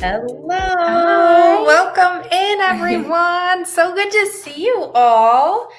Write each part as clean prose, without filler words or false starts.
Hello. Hi. Welcome in, everyone. So good to see you all.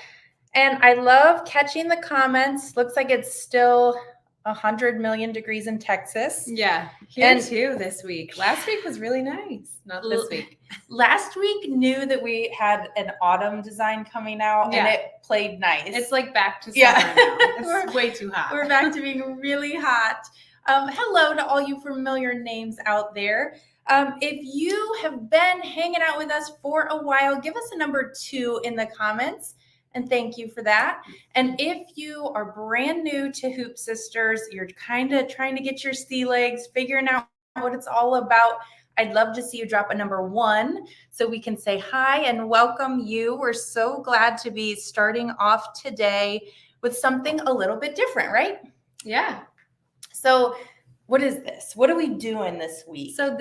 And I love catching the comments. Looks like it's still 100 million degrees in Texas. Yeah, here too this week. Last week was really nice. Not this week. Last week knew that we had an autumn design coming out and it played nice. It's like back to summer now. It's way too hot. We're back to being really hot. Hello to all you familiar names out there. If you have been hanging out with us for a while, give us a number 2 in the comments. And thank you for that. And if you are brand new to Hoop Sisters, you're kind of trying to get your sea legs, figuring out what it's all about, I'd love to see you drop a number 1 so we can say hi and welcome you. We're so glad to be starting off today with something a little bit different, right? Yeah. So what is this? What are we doing this week? So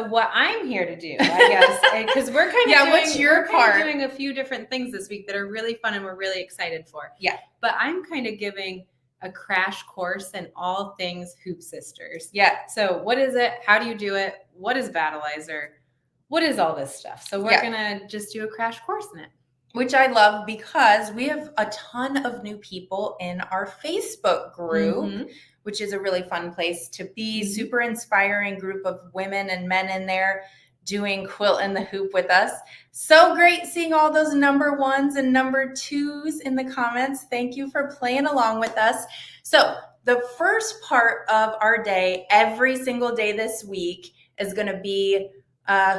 what I'm here to do, I guess, because we're kind of doing a few different things this week that are really fun and we're really excited for. Yeah. But I'm kind of giving a crash course in all things Hoop Sisters. Yeah. So what is it? How do you do it? What is Battilizer? What is all this stuff? So we're going to just do a crash course in it. Which I love because we have a ton of new people in our Facebook group, which is a really fun place to be. Super inspiring group of women and men in there doing Quilt and the Hoop with us. So great seeing all those number 1s and number 2s in the comments. Thank you for playing along with us. So the first part of our day, every single day this week, is going to be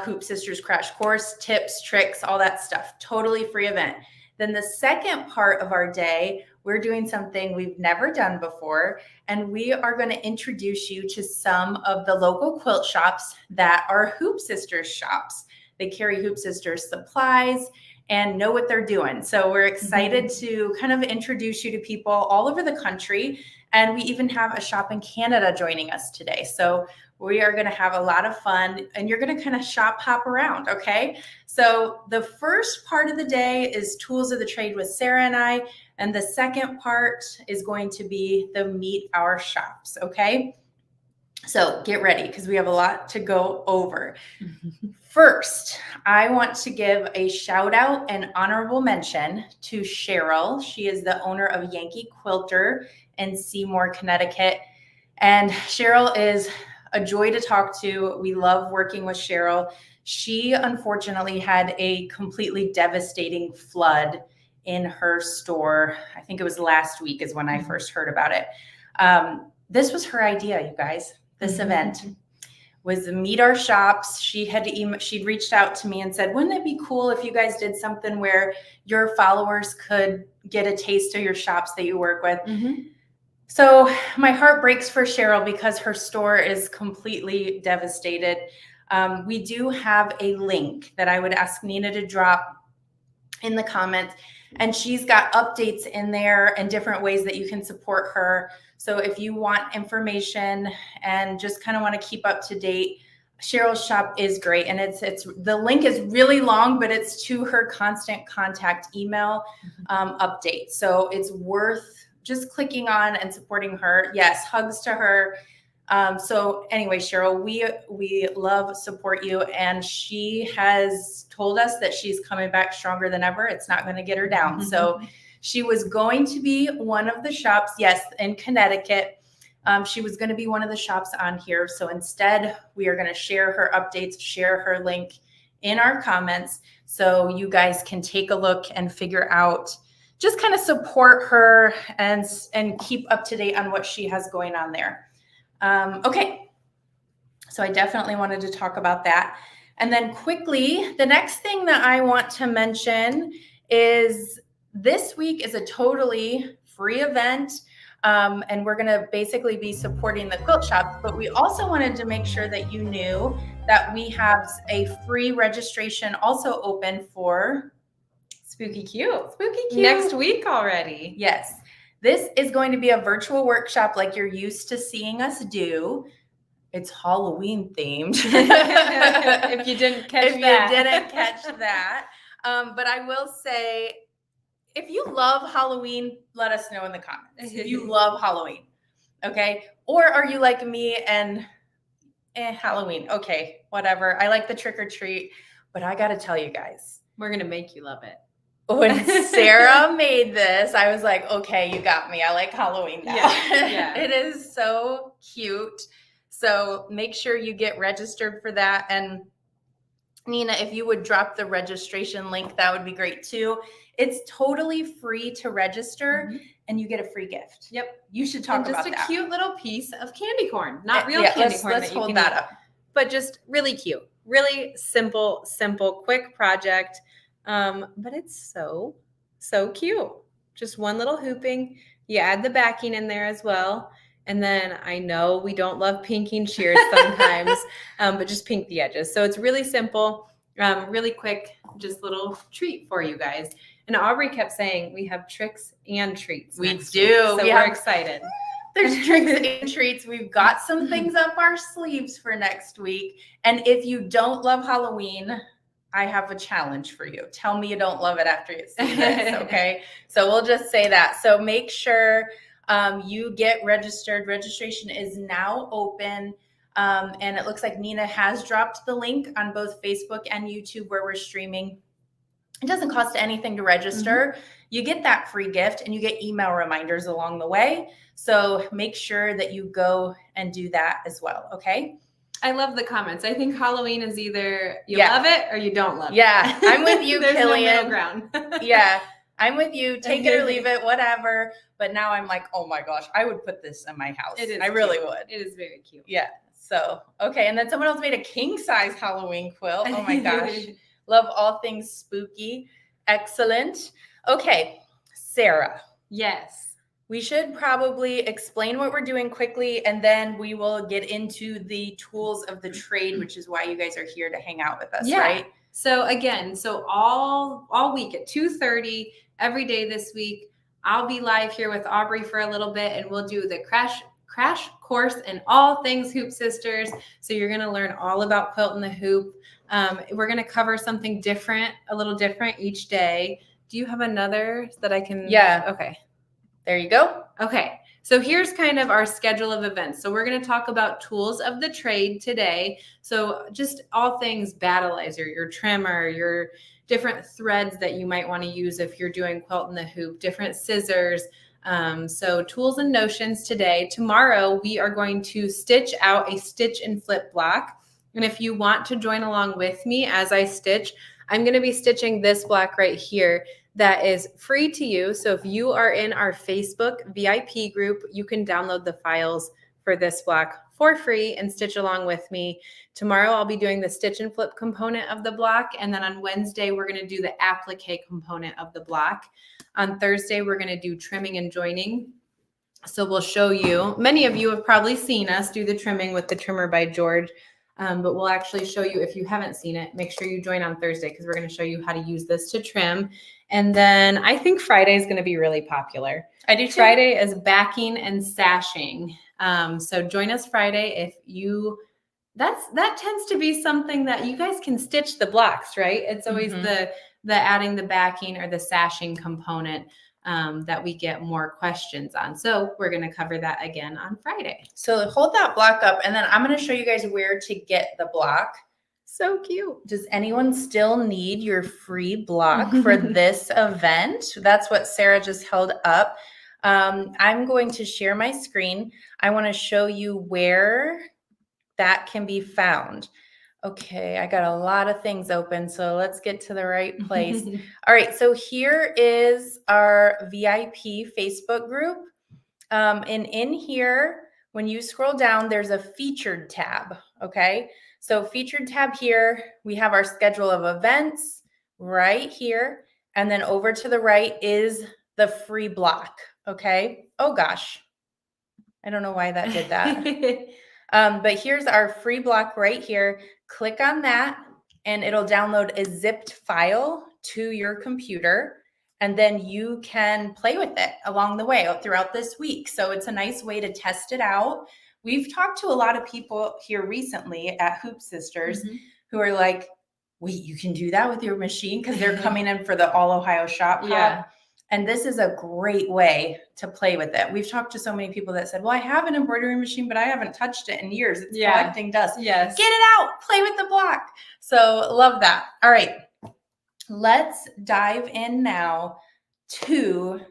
Hoop Sisters crash course, tips, tricks, all that stuff. Totally free event. Then the second part of our day, we're doing something we've never done before, and we are going to introduce you to some of the local quilt shops that are Hoop Sisters shops. They carry Hoop Sisters supplies and know what they're doing. So we're excited to kind of introduce you to people all over the country. And we even have a shop in Canada joining us today. So we are going to have a lot of fun and you're going to kind of hop around. Okay. So the first part of the day is tools of the trade with Sarah and I. And the second part is going to be the meet our shops. Okay. So get ready because we have a lot to go over. First, I want to give a shout out and honorable mention to Cheryl. She is the owner of Yankee Quilter in Seymour, Connecticut. And Cheryl is a joy to talk to. We love working with Cheryl. She unfortunately had a completely devastating flood in her store. I think it was last week is when I first heard about it. This was her idea, you guys. This event was to meet our shops. She'd reached out to me and said, wouldn't it be cool if you guys did something where your followers could get a taste of your shops that you work with? So my heart breaks for Cheryl because her store is completely devastated. We do have a link that I would ask Nina to drop in the comments, and she's got updates in there and different ways that you can support her. So if you want information and just kind of want to keep up to date, Cheryl's shop is great. And it's the link is really long, but it's to her constant contact email update. So it's worth just clicking on and supporting her. Yes, hugs to her. So anyway, Cheryl, we love, support you. And she has told us that she's coming back stronger than ever. It's not going to get her down. So she was going to be one of the shops, yes, in Connecticut. She was going to be one of the shops on here. So instead, we are going to share her updates, share her link in our comments so you guys can take a look and figure out, just kind of support her and keep up to date on what she has going on there. Okay, so I definitely wanted to talk about that. And then quickly, the next thing that I want to mention is this week is a totally free event. And we're going to basically be supporting the quilt shop, but we also wanted to make sure that you knew that we have a free registration also open for Spooky Cute. Next week already. Yes. This is going to be a virtual workshop like you're used to seeing us do. It's Halloween themed. If you didn't catch that. But I will say, if you love Halloween, let us know in the comments. If you love Halloween, okay? Or are you like me and Halloween. Okay, whatever. I like the trick or treat, but I got to tell you guys. We're going to make you love it. When Sarah made this, I was like, okay, you got me. I like Halloween now. Yeah. It is so cute. So make sure you get registered for that. And Nina, if you would drop the registration link, that would be great too. It's totally free to register and you get a free gift. Yep. You should talk about that. Just a cute little piece of candy corn. Not real candy corn. Let's hold that up. But just really cute. Really simple, quick project. But it's so cute. Just one little hooping. You add the backing in there as well. And then I know we don't love pinking shears sometimes, but just pink the edges. So it's really simple, really quick, just little treat for you guys. And Aubrey kept saying we have tricks and treats. We do. So we're excited. There's tricks and treats. We've got some things up our sleeves for next week. And if you don't love Halloween, I have a challenge for you. Tell me you don't love it after you see this, okay? So we'll just say that. So make sure you get registered. Registration is now open. And it looks like Nina has dropped the link on both Facebook and YouTube where we're streaming. It doesn't cost anything to register. You get that free gift and you get email reminders along the way. So make sure that you go and do that as well, okay? I love the comments. I think Halloween is either you love it or you don't love it. Yeah, I'm with you, There's Killian. no middle ground. Yeah, I'm with you. Take it or leave it, whatever. But now I'm like, oh my gosh, I would put this in my house. It is I really would. It is very cute. Yeah. So, okay. And then someone else made a king size Halloween quilt. Oh my gosh. Love all things spooky. Excellent. Okay. Sarah. Yes. We should probably explain what we're doing quickly, and then we will get into the tools of the trade, which is why you guys are here to hang out with us, right? So again, all week at 2:30 every day this week, I'll be live here with Aubrey for a little bit, and we'll do the crash course in all things Hoop Sisters. So you're going to learn all about quilt and the hoop. We're going to cover something different, a little different each day. Do you have another that I can? Yeah. Okay. There you go. Okay. So here's kind of our schedule of events. So we're going to talk about tools of the trade today. So just all things Battilizer, your trimmer, your different threads that you might want to use if you're doing quilt in the hoop, different scissors. So tools and notions today. Tomorrow we are going to stitch out a stitch and flip block. And if you want to join along with me as I stitch, I'm going to be stitching this block right here. That is free to you. So if you are in our Facebook VIP group, you can download the files for this block for free and stitch along with me. Tomorrow, I'll be doing the stitch and flip component of the block. And then on Wednesday, we're going to do the applique component of the block. On Thursday, we're going to do trimming and joining. So we'll show you, many of you have probably seen us do the trimming with the trimmer by George. But we'll actually show you, if you haven't seen it, make sure you join on Thursday because we're going to show you how to use this to trim. And then I think Friday is going to be really popular. I do too. Friday is backing and sashing. So join us Friday if you, that tends to be something that you guys can stitch the blocks, right? It's always the adding the backing or the sashing component that we get more questions on. So we're going to cover that again on Friday. So hold that block up and then I'm going to show you guys where to get the block. So cute. Does anyone still need your free block for this event? That's what Sarah just held up. I'm going to share my screen. I want to show you where that can be found. Okay, I got a lot of things open, so let's get to the right place. All right, so here is our VIP Facebook group. And in here, when you scroll down, there's a featured tab, okay? So featured tab here, we have our schedule of events right here. And then over to the right is the free block, okay? Oh gosh, I don't know why that did that. But here's our free block right here. Click on that and it'll download a zipped file to your computer. And then you can play with it along the way throughout this week. So it's a nice way to test it out. We've talked to a lot of people here recently at Hoop Sisters who are like, wait, you can do that with your machine? Because they're coming in for the All Ohio Shop Hop. And this is a great way to play with it. We've talked to so many people that said, well, I have an embroidery machine, but I haven't touched it in years. It's collecting dust. Yes. Get it out. Play with the block. So love that. All right. Let's dive in now to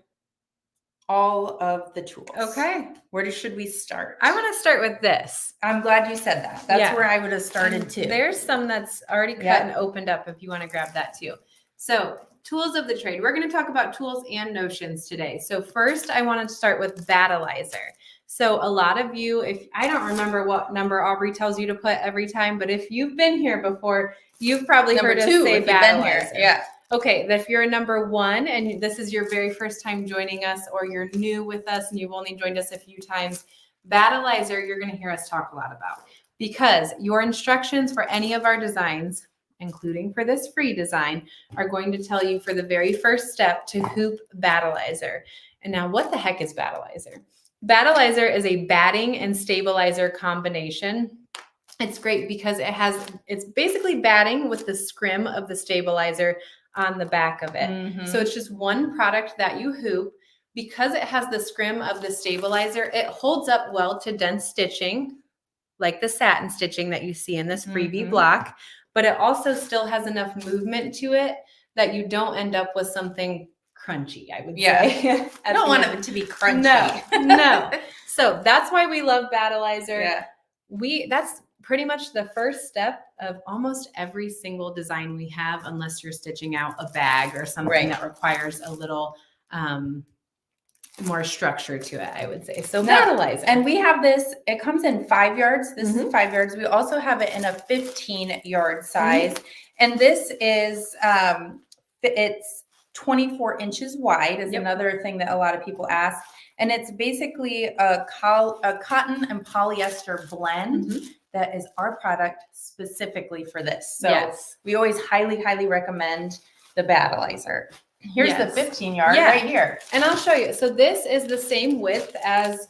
all of the tools. Okay. Where should we start? I want to start with this. I'm glad you said that. That's where I would have started too. There's some that's already cut and opened up if you want to grab that too. So tools of the trade. We're going to talk about tools and notions today. So first I wanted to start with Battilizer. So a lot of you, I don't remember what number Aubrey tells you to put every time, but if you've been here before, you've probably heard us say Battilizer. Yeah. Okay, if you're a number 1 and this is your very first time joining us, or you're new with us and you've only joined us a few times, Battilizer, you're going to hear us talk a lot about, because your instructions for any of our designs, including for this free design, are going to tell you for the very first step to hoop Battilizer. And now what the heck is Battilizer? Battilizer is a batting and stabilizer combination. It's great because it's basically batting with the scrim of the stabilizer on the back of it. Mm-hmm. So it's just one product that you hoop. Because it has the scrim of the stabilizer, it holds up well to dense stitching, like the satin stitching that you see in this freebie block, but it also still has enough movement to it that you don't end up with something crunchy, I would say. I don't want it to be crunchy. No. So that's why we love Battilizer. Yeah. That's pretty much the first step of almost every single design we have, unless you're stitching out a bag or something that requires a little more structure to it, I would say. So Battilizer. And we have this, it comes in 5 yards. This is 5 yards. We also have it in a 15-yard size. And this is, it's 24 inches wide is another thing that a lot of people ask. And it's basically a cotton and polyester blend that is our product specifically for this. So we always highly, highly recommend the Battilizer. Here's the 15-yard right here. And I'll show you. So this is the same width as,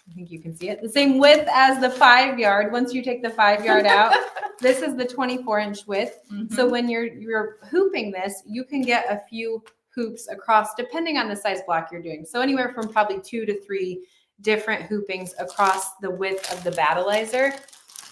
I think you can see it, the same width as the 5-yard. Once you take the 5-yard out, this is the 24-inch width. So when you're hooping this, you can get a few hoops across, depending on the size block you're doing. So anywhere from probably 2 to 3 different hoopings across the width of the Battilizer.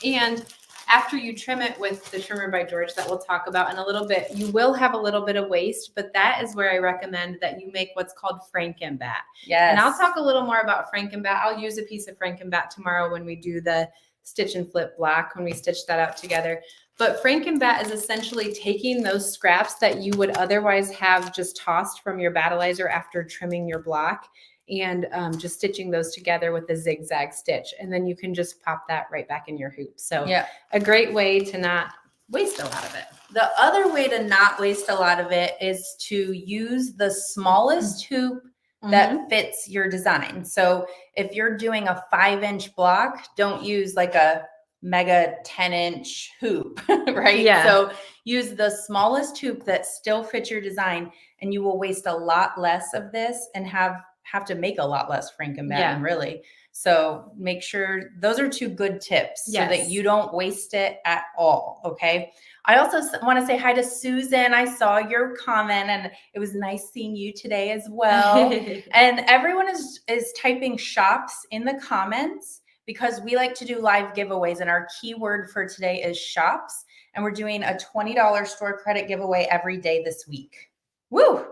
And after you trim it with the trimmer by George that we'll talk about in a little bit, you will have a little bit of waste, but that is where I recommend that you make what's called Frankenbat. Yes. And I'll talk a little more about Frankenbat. I'll use a piece of Frankenbat tomorrow when we do the stitch and flip block, when we stitch that out together. But Frankenbat is essentially taking those scraps that you would otherwise have just tossed from your Battilizer after trimming your block, and just stitching those together with a zigzag stitch. And then you can just pop that right back in your hoop. So a great way to not waste a lot of it. The other way to not waste a lot of it is to use the smallest hoop that fits your design. So if you're doing a 5-inch block, don't use like a mega 10-inch hoop, right? Yeah. So use the smallest hoop that still fits your design, and you will waste a lot less of this and have to make a lot less Frankenbat, really. So make sure those are 2 good tips so that you don't waste it at all. Okay. I also want to say hi to Susan. I saw your comment and it was nice seeing you today as well. And everyone is typing shops in the comments, because we like to do live giveaways, and our keyword for today is shops. And we're doing a $20 store credit giveaway every day this week. Woo!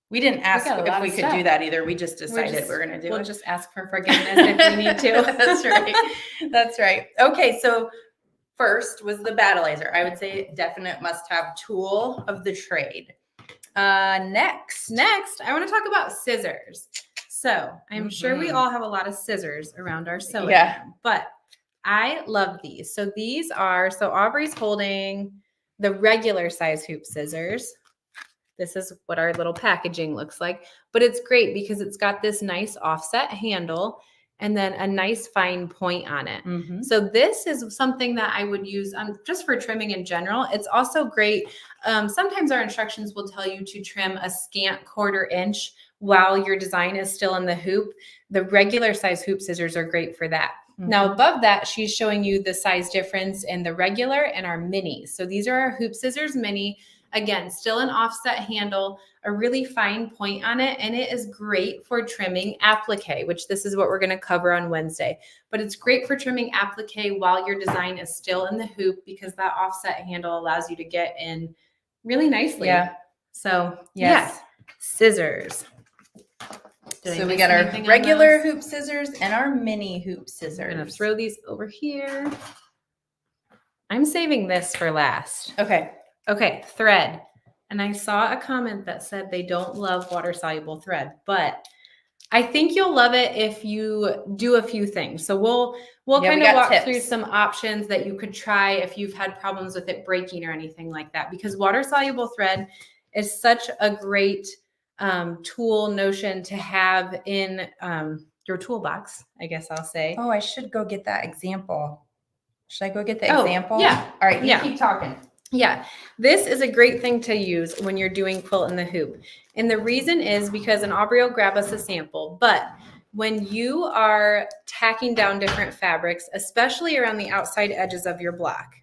We didn't ask if we could do that either. We just decided we're going to do it. We'll just ask for forgiveness if we need to. That's right. That's right. Okay. So first was the Battilizer. I would say definite must-have tool of the trade. Next, I want to talk about scissors. So I'm sure we all have a lot of scissors around our sewing room, but I love these. So these are, Aubrey's holding the regular size hoop scissors. This is what our little packaging looks like, but it's great because it's got this nice offset handle and then a nice fine point on it. So this is something that I would use just for trimming in general. It's also great. Sometimes our instructions will tell you to trim a scant 1/4 inch while your design is still in the hoop. The regular size hoop scissors are great for that. Now above that, she's showing you the size difference in the regular and our minis. So these are our hoop scissors mini. Again, still an offset handle, a really fine point on it, and it is great for trimming applique, which this is what we're going to cover on Wednesday. But it's great for trimming applique while your design is still in the hoop because that offset handle allows you to get in really nicely. Yeah. So, Yes. Scissors. So we got our regular hoop scissors and our mini hoop scissors. I'm going to throw these over here. I'm saving this for last. Okay, thread. And I saw a comment that said they don't love water-soluble thread, but I think you'll love it if you do a few things. So we'll kind of walk through some options that you could try if you've had problems with it breaking or anything like that, because water-soluble thread is such a great tool notion to have in your toolbox, I guess I'll say. Oh, I should go get that example. Should I go get the example? Yeah. All right, you keep talking. Yeah, this is a great thing to use when you're doing quilt in the hoop. And the reason is because, and Aubrey will grab us a sample, but when you are tacking down different fabrics, especially around the outside edges of your block,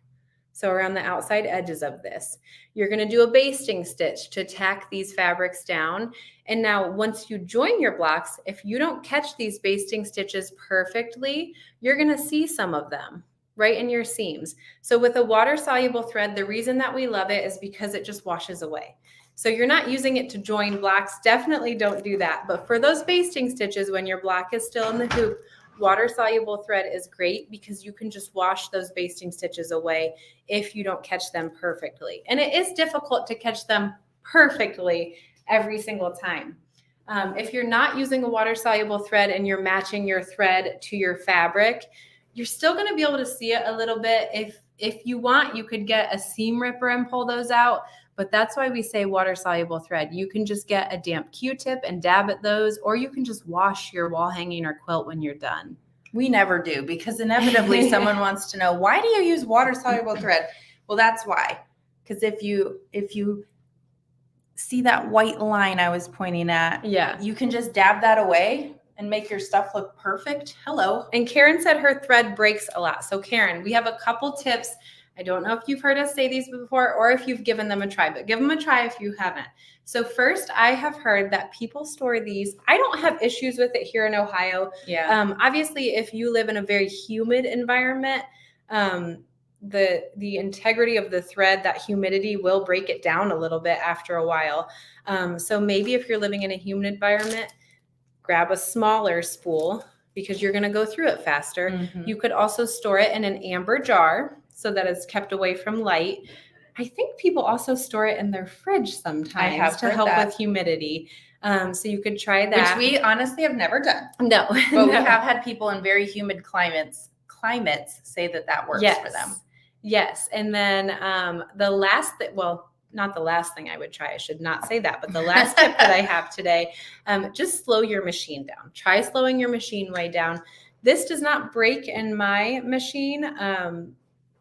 so around the outside edges of this, you're going to do a basting stitch to tack these fabrics down. And now once you join your blocks, if you don't catch these basting stitches perfectly, you're going to see some of them right in your seams. So with a water-soluble thread, the reason that we love it is because it just washes away. So you're not using it to join blocks. Definitely don't do that. But for those basting stitches, when your block is still in the hoop, water-soluble thread is great because you can just wash those basting stitches away if you don't catch them perfectly. And it is difficult to catch them perfectly every single time. If you're not using a water-soluble thread and you're matching your thread to your fabric, you're still going to be able to see it a little bit. If you want, you could get a seam ripper and pull those out, but that's why we say water-soluble thread. You can just get a damp Q-tip and dab at those, or you can just wash your wall hanging or quilt when you're done. We never do, because inevitably someone wants to know, why do you use water-soluble thread? Well, that's why. Because if you see that white line I was pointing at, you can just dab that away and make your stuff look perfect. Hello. And Karen said her thread breaks a lot. So Karen, we have a couple tips. I don't know if you've heard us say these before or if you've given them a try, but give them a try if you haven't. So first, I have heard that people store these. I don't have issues with it here in Ohio. Yeah. Obviously, if you live in a very humid environment, the integrity of the thread, that humidity will break it down a little bit after a while. So maybe if you're living in a humid environment, grab a smaller spool because you're going to go through it faster. Mm-hmm. You could also store it in an amber jar so that it's kept away from light. I think people also store it in their fridge sometimes to help with humidity. So you could try that. Which we honestly have never done. No. But we have had people in very humid climates say that works for them. Yes. And then the last not the last thing I would try. I should not say that, but the last tip that I have today, just slow your machine down. Try slowing your machine way down. This does not break in my machine,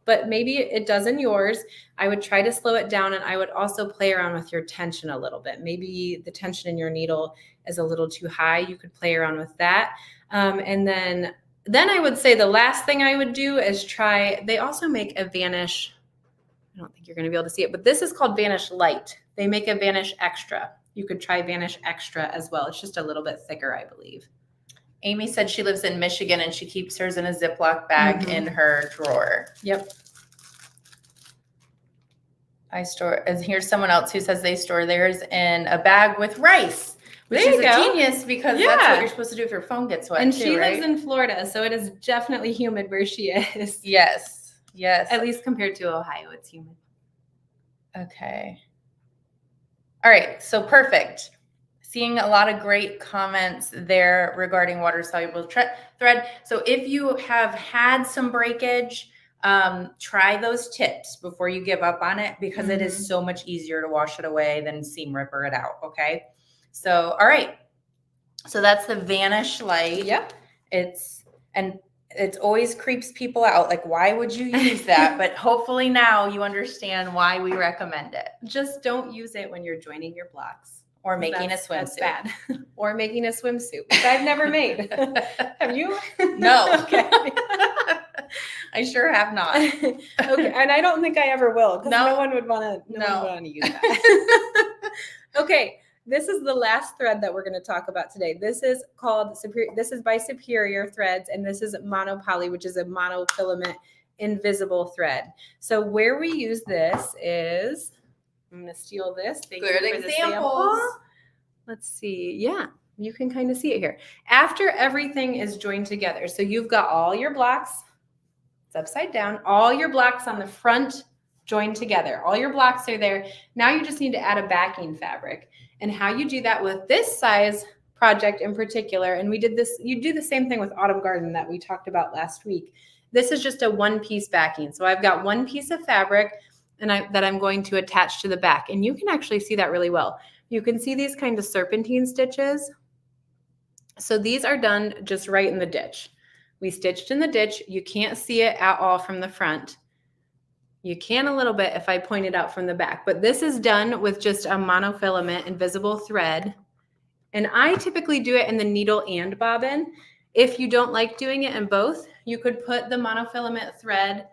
but maybe it does in yours. I would try to slow it down, and I would also play around with your tension a little bit. Maybe the tension in your needle is a little too high. You could play around with that. And then I would say the last thing I would do is try, they also make a Vanish, I don't think you're going to be able to see it, but this is called Vanish Light. They make a Vanish Extra. You could try Vanish Extra as well. It's just a little bit thicker, I believe. Amy said she lives in Michigan and she keeps hers in a Ziploc bag in her drawer. Yep. And here's someone else who says they store theirs in a bag with rice, which is a genius because that's what you're supposed to do if your phone gets wet. And she lives in Florida, so it is definitely humid where she is. Yes. At least compared to Ohio, it's humid. Okay. All right. So perfect. Seeing a lot of great comments there regarding water-soluble thread. So if you have had some breakage, try those tips before you give up on it because it is so much easier to wash it away than seam ripper it out. Okay. So, all right. So that's the Vanish Light. Yep. It always creeps people out. Like, why would you use that? But hopefully now you understand why we recommend it. Just don't use it when you're joining your blocks. Or making a swimsuit. That's bad. Or making a swimsuit, which I've never made. Have you? No. Okay. I sure have not. Okay, and I don't think I ever will, because No. no one would want to use that. Okay, this is the last thread that we're going to talk about today. This is called this is by Superior Threads, and this is monopoly, which is a monofilament invisible thread. So where we use this is, I'm going to steal this. Thank Good you for examples. the sample. Let's see. Yeah, you can kind of see it here. After everything is joined together, so you've got all your blocks, it's upside down, all your blocks on the front joined together. All your blocks are there. Now you just need to add a backing fabric. And how you do that with this size project in particular, and we did this, you do the same thing with Autumn Garden that we talked about last week. This is just a one-piece backing. So I've got one piece of fabric that I'm going to attach to the back. And you can actually see that really well. You can see these kind of serpentine stitches. So these are done just right in the ditch. We stitched in the ditch. You can't see it at all from the front. You can a little bit if I point it out from the back, but this is done with just a monofilament invisible thread. And I typically do it in the needle and bobbin. If you don't like doing it in both, you could put the monofilament thread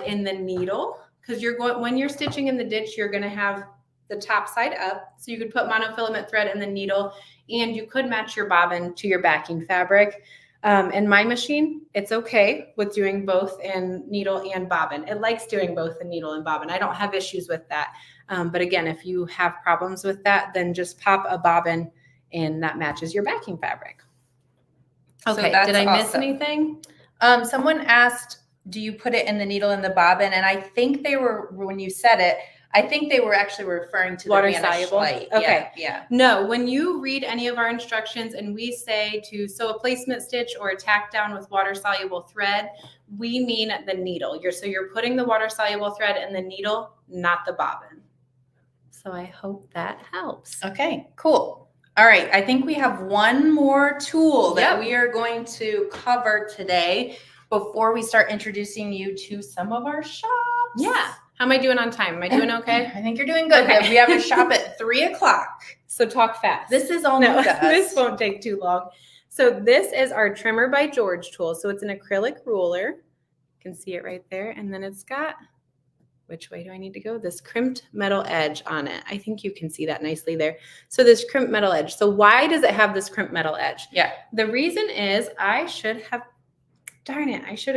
in the needle, because when you're stitching in the ditch, you're going to have the top side up. So you could put monofilament thread in the needle, and you could match your bobbin to your backing fabric. In my machine, it's okay with doing both in needle and bobbin. It likes doing both in needle and bobbin. I don't have issues with that. But again, if you have problems with that, then just pop a bobbin and that matches your backing fabric. Okay, so did I miss anything? Someone asked, do you put it in the needle and the bobbin? And I think they were, when you said it, I think they were actually referring to water the soluble. light. Okay. Yeah. No, when you read any of our instructions and we say to sew a placement stitch or a tack down with water soluble thread, we mean the needle. You're putting the water soluble thread in the needle, not the bobbin. So I hope that helps. Okay, cool. All right. I think we have one more tool that we are going to cover today before we start introducing you to some of our shops. Yeah. How am I doing on time? Am I doing okay? I think you're doing good. Okay. We have a shop at 3:00. So talk fast. This is all new to us. This won't take too long. So this is our Trimmer by George tool. So it's an acrylic ruler. You can see it right there. And then it's got, which way do I need to go? This crimped metal edge on it. I think you can see that nicely there. So this crimped metal edge. So why does it have this crimped metal edge? Yeah. The reason is I should have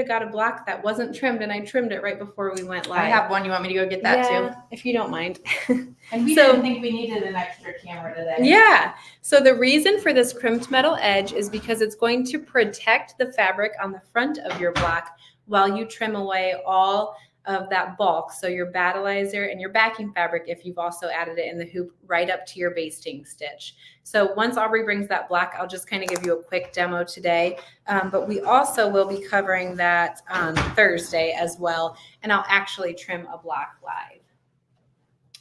got a block that wasn't trimmed, and I trimmed it right before we went live. I have one. You want me to go get that too? If you don't mind. And we didn't think we needed an extra camera today. Yeah. So the reason for this crimped metal edge is because it's going to protect the fabric on the front of your block while you trim away all of that bulk. So your battilizer and your backing fabric, if you've also added it in the hoop, right up to your basting stitch. So once Aubrey brings that block, I'll just kind of give you a quick demo today. But we also will be covering that on Thursday as well. And I'll actually trim a block live.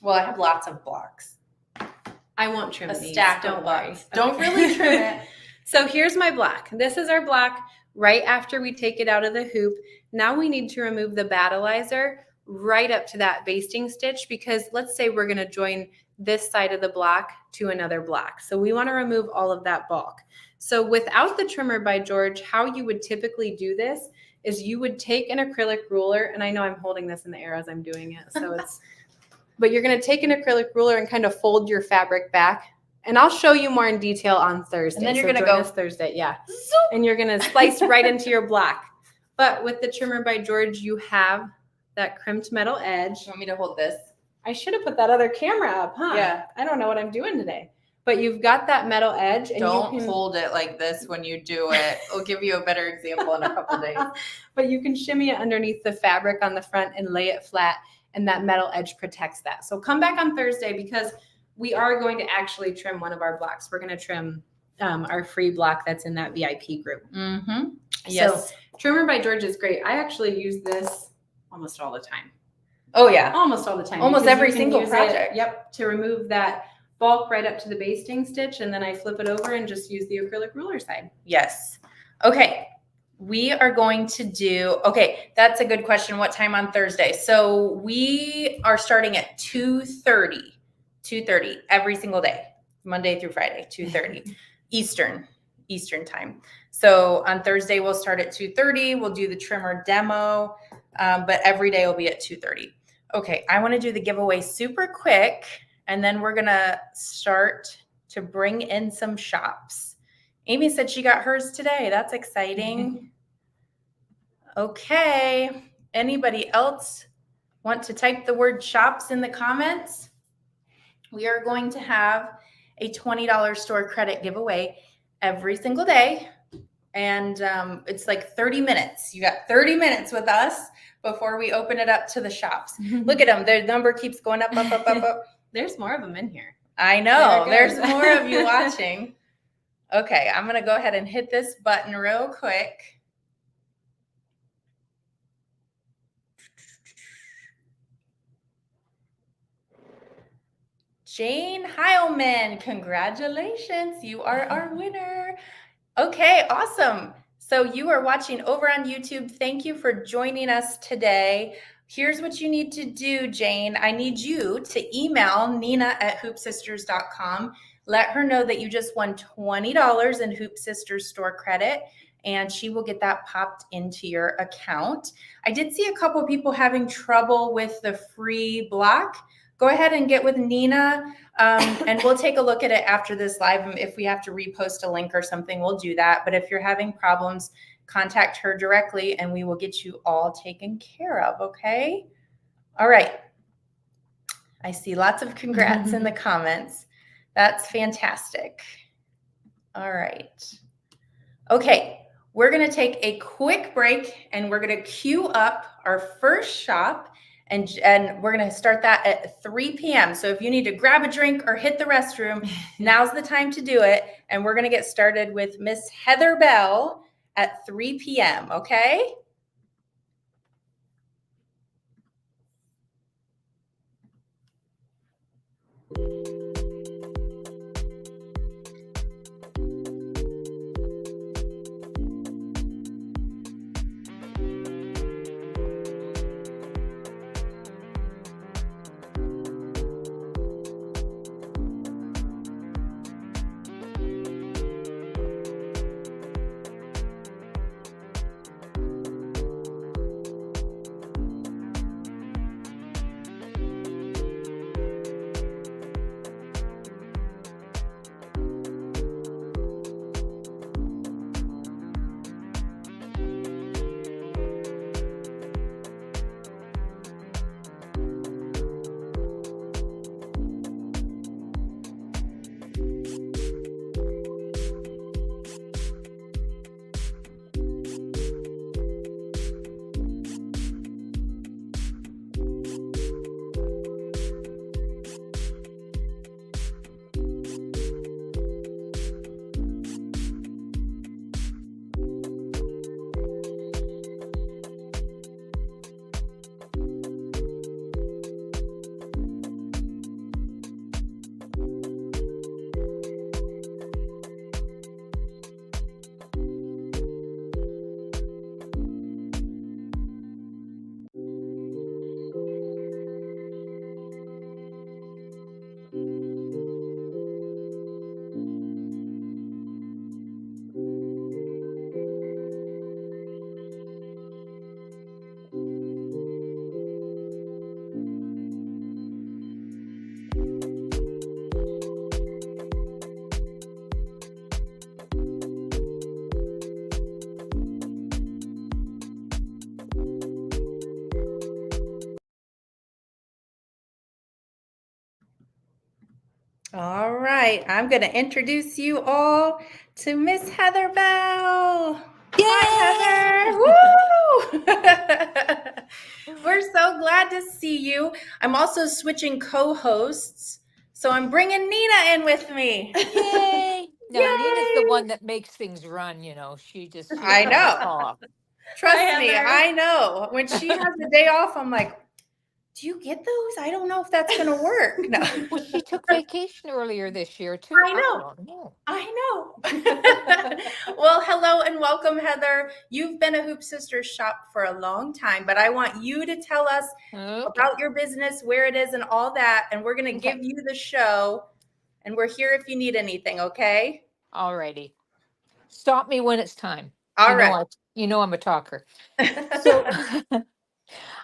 Well, I have lots of blocks. I won't trim these. Stack don't worry. Okay. Don't really trim it. So here's my block. This is our block right after we take it out of the hoop. Now we need to remove the battilizer right up to that basting stitch, because let's say we're going to join this side of the block to another block. So we want to remove all of that bulk. So without the Trimmer by George, how you would typically do this is you would take an acrylic ruler, and I know I'm holding this in the air as I'm doing it, so it's, but you're going to take an acrylic ruler and kind of fold your fabric back. And I'll show you more in detail on Thursday. And then you're going to go Thursday. Yeah. And you're going to slice right into your block. But with the Trimmer by George, you have that crimped metal edge. You want me to hold this? I should have put that other camera up, huh? Yeah. I don't know what I'm doing today. But you've got that metal edge. And don't hold it like this when you do it. I'll give you a better example in a couple days. But you can shimmy it underneath the fabric on the front and lay it flat. And that metal edge protects that. So come back on Thursday, because we are going to actually trim one of our blocks. We're going to trim our free block that's in that VIP group. Mm-hmm. Yes. So Trimmer by George is great. I actually use this almost all the time. Oh, yeah. Almost all the time. Almost every single project. Yep. To remove that bulk right up to the basting stitch. And then I flip it over and just use the acrylic ruler side. Yes. Okay. We are going to do, okay, that's a good question. What time on Thursday? So we are starting at 2:30 every single day, Monday through Friday, 2:30 Eastern. Eastern time. So on Thursday, we'll start at 2:30. We'll do the trimmer demo, but every day will be at 2:30. Okay, I want to do the giveaway super quick, and then we're going to start to bring in some shops. Amy said she got hers today. That's exciting. Okay, anybody else want to type the word shops in the comments? We are going to have a $20 store credit giveaway every single day. And it's like 30 minutes. You got 30 minutes with us before we open it up to the shops. Look at them. Their number keeps going up, up, up, up, up. There's more of them in here. I know. There's more of you watching. Okay, I'm going to go ahead and hit this button real quick. Jane Heilman, congratulations. You are our winner. Okay, awesome. So you are watching over on YouTube. Thank you for joining us today. Here's what you need to do, Jane. I need you to email Nina@HoopSisters.com. Let her know that you just won $20 in HoopSisters store credit, and she will get that popped into your account. I did see a couple of people having trouble with the free block. Go ahead and get with Nina, and we'll take a look at it after this live. If we have to repost a link or something, we'll do that. But if you're having problems, contact her directly, and we will get you all taken care of, okay? All right. I see lots of congrats in the comments. That's fantastic. All right. Okay, we're going to take a quick break, and we're going to queue up our first shop. And we're going to start that at 3 p.m. So if you need to grab a drink or hit the restroom, now's the time to do it. And we're going to get started with Miss Heather Bell at 3 p.m. Okay? All right, I'm going to introduce you all to Miss Heather Bell. Yay! Hi, Heather. Woo! We're so glad to see you. I'm also switching co-hosts, so I'm bringing Nina in with me. Yay! No, Yay! Nina's the one that makes things run, you know. She I runs know. off. Trust Hi, me, Heather. I know. When she has a day off, I'm like, do you get those? I don't know if that's going to work. No. Well, she took vacation earlier this year, too. I know. don't know. I know. Well, hello and welcome, Heather. You've been a Hoop Sisters shop for a long time, but I want you to tell us about your business, where it is, and all that. And we're going to give you the show, and we're here if you need anything, okay? Alrighty. Stop me when it's time. All You know, right. I'm a talker. So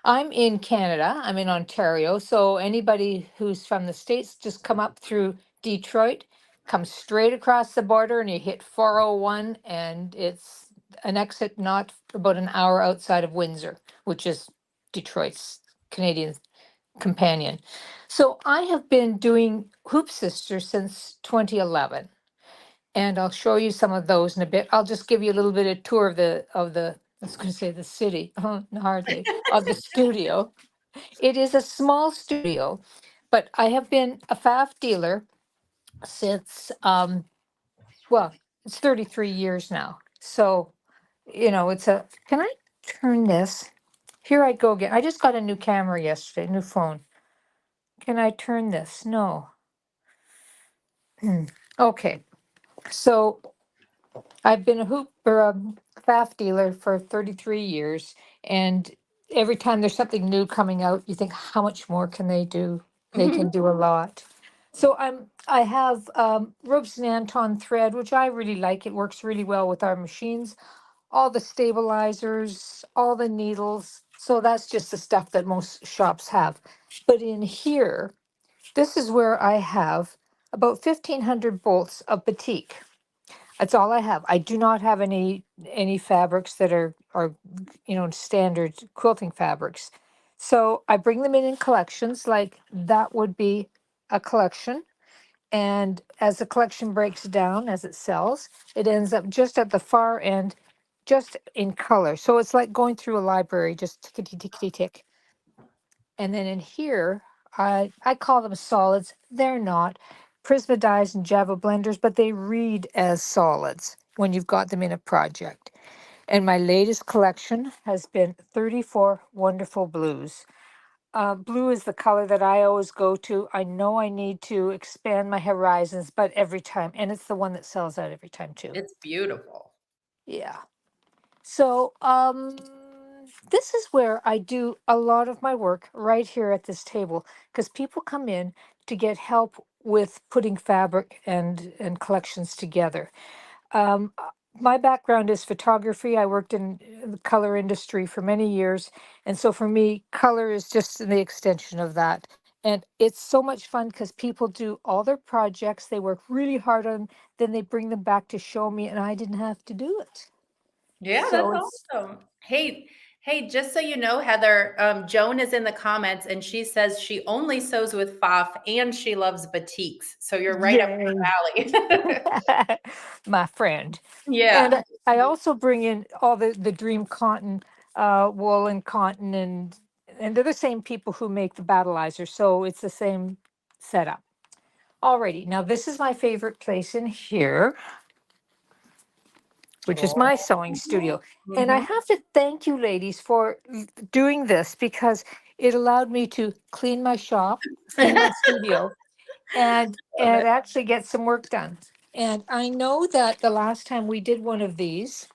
I'm in Canada. I'm in Ontario. So anybody who's from the States, just come up through Detroit, come straight across the border, and you hit 401, and it's an exit not about an hour outside of Windsor, which is Detroit's Canadian companion. So I have been doing Hoop Sisters since 2011. And I'll show you some of those in a bit. I'll just give you a little bit of tour of the I was going to say the city, hardly, of the studio. It is a small studio, but I have been a FAF dealer since, well, it's 33 years now. So, can I turn this? Here I go again. I just got a new camera yesterday, new phone. Can I turn this? No. Okay. So I've been a hoop or a FAF dealer for 33 years, and every time there's something new coming out, you think, how much more can they do? They can do a lot. So I have ropes and Anton thread, which I really like. It works really well with our machines. All the stabilizers, all the needles. So that's just the stuff that most shops have. But in here, this is where I have about 1,500 bolts of batik. That's all I have. I do not have any fabrics that are standard quilting fabrics. So I bring them in collections, like that would be a collection. And as the collection breaks down, as it sells, it ends up just at the far end, just in color. So it's like going through a library, just tickety tickety tick. And then in here, I call them solids. They're not Prisma dyes and Java blenders, but they read as solids when you've got them in a project. And my latest collection has been 34 wonderful blues. Blue is the color that I always go to. I know I need to expand my horizons, but every time, and it's the one that sells out every time too. It's beautiful. Yeah. So, this is where I do a lot of my work right here at this table, because people come in to get help with putting fabric and collections together. My background is photography. I worked in the color industry for many years, and so for me, color is just the extension of that. And it's so much fun because people do all their projects, they work really hard on, then they bring them back to show me, and I didn't have to do it. Yeah, So that's it's awesome. Hey, just so you know, Heather, Joan is in the comments and she says she only sews with FOF and she loves batiks. So you're right up yay, her alley. my friend. Yeah. And I also bring in all the dream cotton, wool and cotton, and they're the same people who make the Battilizer, so it's the same setup. Alrighty, now this is my favorite place in here, which is my sewing studio. And I Mhm. have to thank you ladies for doing this, because it allowed me to clean my shop, clean my studio, Love and it. actually get some work done. And I know that the last time we did one of these,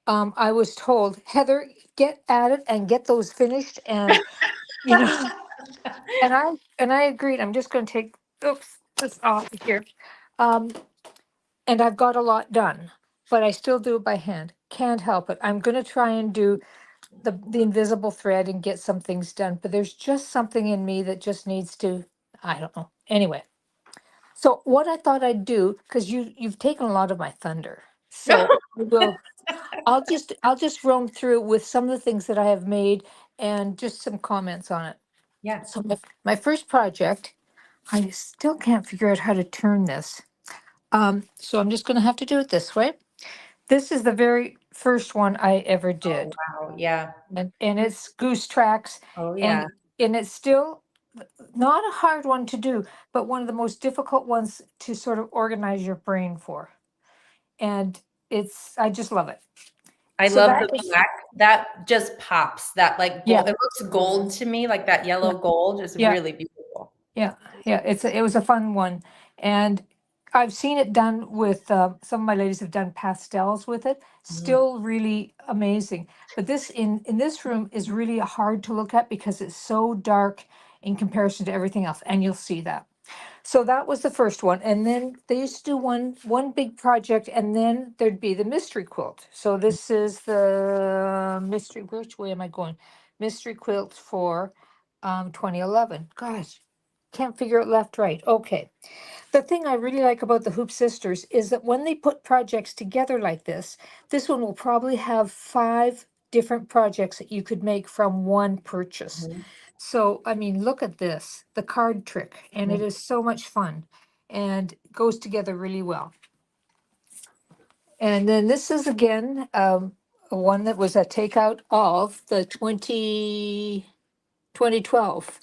I was told, Heather, get at it and get those finished. And you know, and I agreed. I'm just going to take this off here, um, and I've got a lot done, but I still do it by hand. Can't help it. I'm going to try and do the invisible thread and get some things done. But there's just something in me that just needs to. I don't know. Anyway, so what I thought I'd do, because you've taken a lot of my thunder, so I will. I'll just roam through with some of the things that I have made and just some comments on it. Yeah. So my first project, I still can't figure out how to turn this. So I'm just going to have to do it this way. This is the very first one I ever Oh, did, wow. Yeah. and it's goose tracks, Oh, and yeah. and it's still not a hard one to do, but one of the most difficult ones to sort of organize your brain for. And I just love it. I So love that the is, black. That just pops. That like yeah, gold. It looks gold to me, like that yeah, yellow gold is yeah. really beautiful. Yeah, yeah, it was a fun one, and I've seen it done with some of my ladies have done pastels with it. Mhm. Still really amazing. But this in this room is really hard to look at because it's so dark in comparison to everything else, and you'll see that. So that was the first one. And then they used to do one big project, and then there'd be the mystery quilt. So this is the mystery, which way am I going? Mystery quilt for 2011. Gosh, can't figure it left, right. Okay. The thing I really like about the Hoop Sisters is that when they put projects together like this one will probably have 5 different projects that you could make from one purchase. Mhm. So, I mean, look at this, the card trick, and it is so much fun and goes together really well. And then this is again, one that was a takeout of the 2012.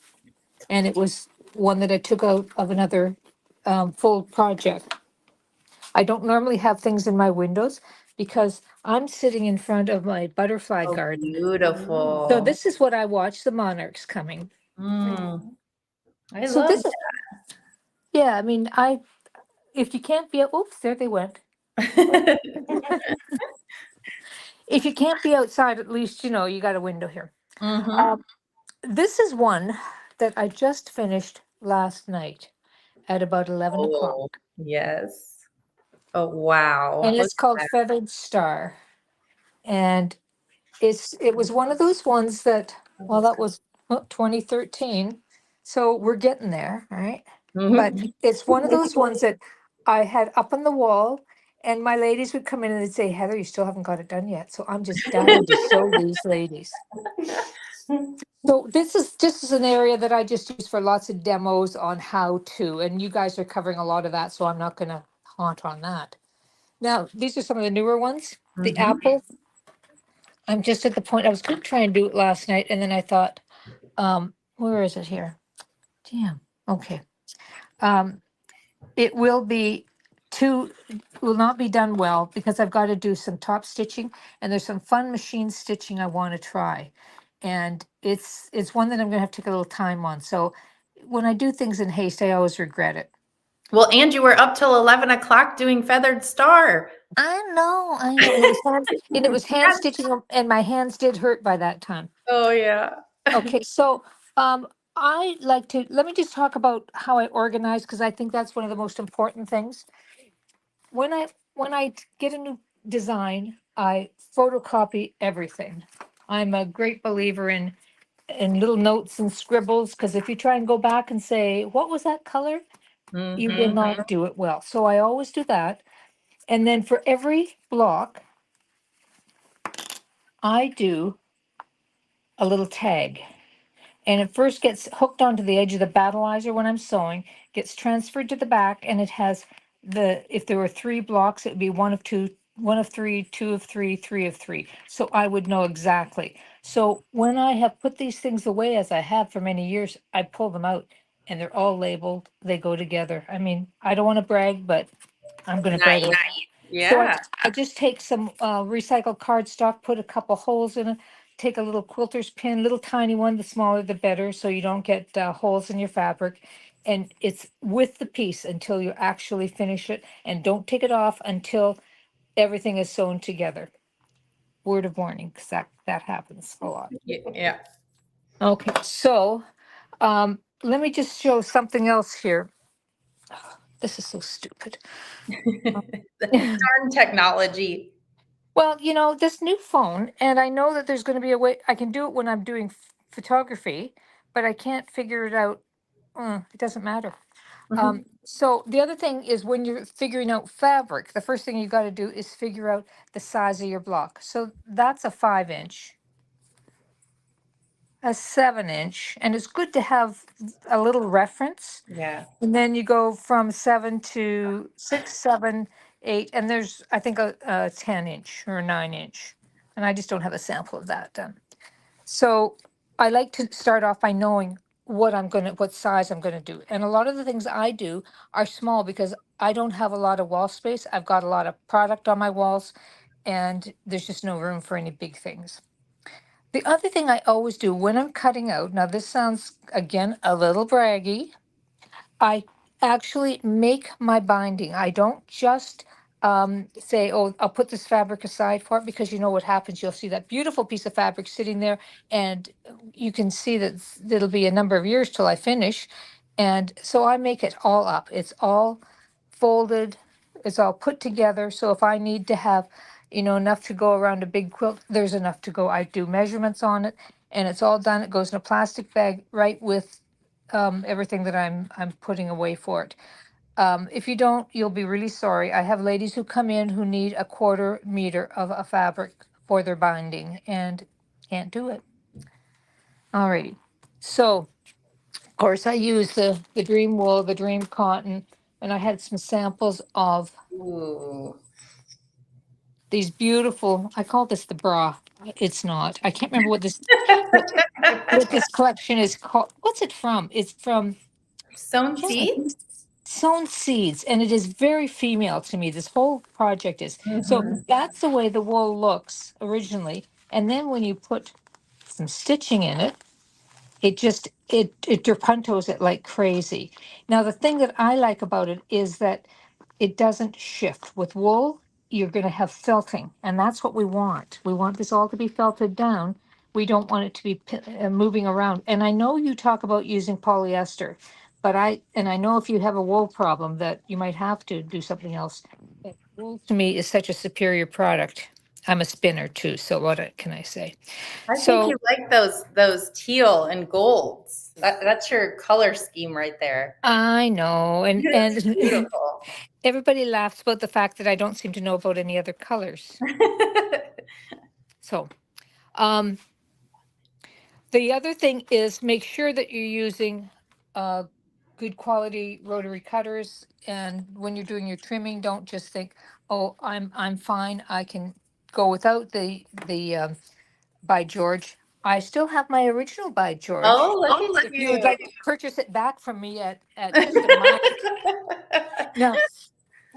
And it was one that I took out of another full project. I don't normally have things in my windows because I'm sitting in front of my butterfly Oh, garden. beautiful. So this is what I watch, the monarchs coming. Mm, I So love this is, yeah, I mean, if you can't be, oops, there they went. that. If you can't be outside, at least, you got a window here. Mhm. This is one that I just finished last night at about 11 o'clock. Oh, yes. Oh, wow. And Look it's called at Feathered Star. And it was one of those ones that, well, that was 2013. So we're getting there, right? that. But Mhm. it's one of those ones that I had up on the wall, and my ladies would come in and they'd say, Heather, you still haven't got it done yet. So I'm just dying to show these ladies. So this is just as an area that I just use for lots of demos on how to, and you guys are covering a lot of that, so I'm not gonna haunt on that. Now, these are some of the newer ones. The Mhm. apple, I'm just at the point, I was gonna try and do it last night, and then I thought, where is it here? Damn, okay. It will not be done well because I've got to do some top stitching, and there's some fun machine stitching I want to try. And it's one that I'm gonna have to take a little time on. So when I do things in haste, I always regret it. Well, and you were up till 11 o'clock doing Feathered Star. I know, and it was hand stitching, and my hands did hurt by that time. Oh, yeah. Okay, so I like to let me just talk about how I organize because I think that's one of the most important things. When I get a new design, I photocopy everything. I'm a great believer in little notes and scribbles because if you try and go back and say, what was that color? You will Mhm. not do it well. So I always do that. And then for every block, I do a little tag. And it first gets hooked onto the edge of the battleizer when I'm sewing, gets transferred to the back, and it has if there were 3 blocks, it would be 1 of 2, 1 of 3, 2 of 3, 3 of 3. So I would know exactly. So when I have put these things away, as I have for many years, I pull them out and they're all labeled. They go together. I mean, I don't want to brag, but I'm going to brag. Nice. So Yeah. I just take some recycled cardstock, put a couple holes in it, take a little quilter's pin, little tiny one, the smaller the better, so you don't get holes in your fabric. And it's with the piece until you actually finish it, and don't take it off until everything is sewn together. Word of warning, because that happens a lot. Yeah. Okay, so let me just show something else here. This is so stupid. Darn technology. Well, this new phone, and I know that there's going to be a way I can do it when I'm doing photography, but I can't figure it out. It doesn't matter. Mhm. So the other thing is when you're figuring out fabric, the first thing you got to do is figure out the size of your block. So that's a 5-inch, a 7-inch, and it's good to have a little reference. Yeah. And then you go from 7 to 6, 7, 8, and there's, I think, a 10-inch or a 9-inch. And I just don't have a sample of that done. So I like to start off by knowing what size I'm gonna do. And a lot of the things I do are small because I don't have a lot of wall space. I've got a lot of product on my walls, and there's just no room for any big things. The other thing I always do when I'm cutting out, now this sounds, again, a little braggy, I actually make my binding. I don't just say, oh, I'll put this fabric aside for it, because you know what happens. You'll see that beautiful piece of fabric sitting there, and you can see that it'll be a number of years till I finish. And so I make it all up. It's all folded, it's all put together. So if I need to have, enough to go around a big quilt, there's enough to go. I do measurements on it, and it's all done. It goes in a plastic bag right with everything that I'm putting away for it. If you don't, you'll be really sorry. I have ladies who come in who need a 1/4 meter of a fabric for their binding and can't do it. Alrighty. So, of course, I use the Dream Wool, the Dream Cotton, and I had some samples of Ooh. these beautiful, I call this the bra. It's not. I can't remember what this collection is called. What's it from? It's from Sewn seeds? Sewn Seeds, and it is very female to me. This whole project is. So Mhm. that's the way the wool looks originally. And then when you put some stitching in it, it derpuntos it like crazy. Now, the thing that I like about it is that it doesn't shift. With wool, you're going to have felting, and that's what we want. We want this all to be felted down. We don't want it to be moving around. And I know you talk about using polyester, but I know if you have a wool problem that you might have to do something else. But wool to me is such a superior product. I'm a spinner too, so what can I say? I think So you like those teal and golds. That's your color scheme right there. I know, and It's beautiful. everybody laughs about the fact that I don't seem to know about any other colors. So, um, the other thing is make sure that you're using good quality rotary cutters, and when you're doing your trimming, don't just think, "Oh, I'm fine. I can go without the By George." I still have my original By George. Oh, look at If you would you. like to purchase it back from me at just a minor. Now,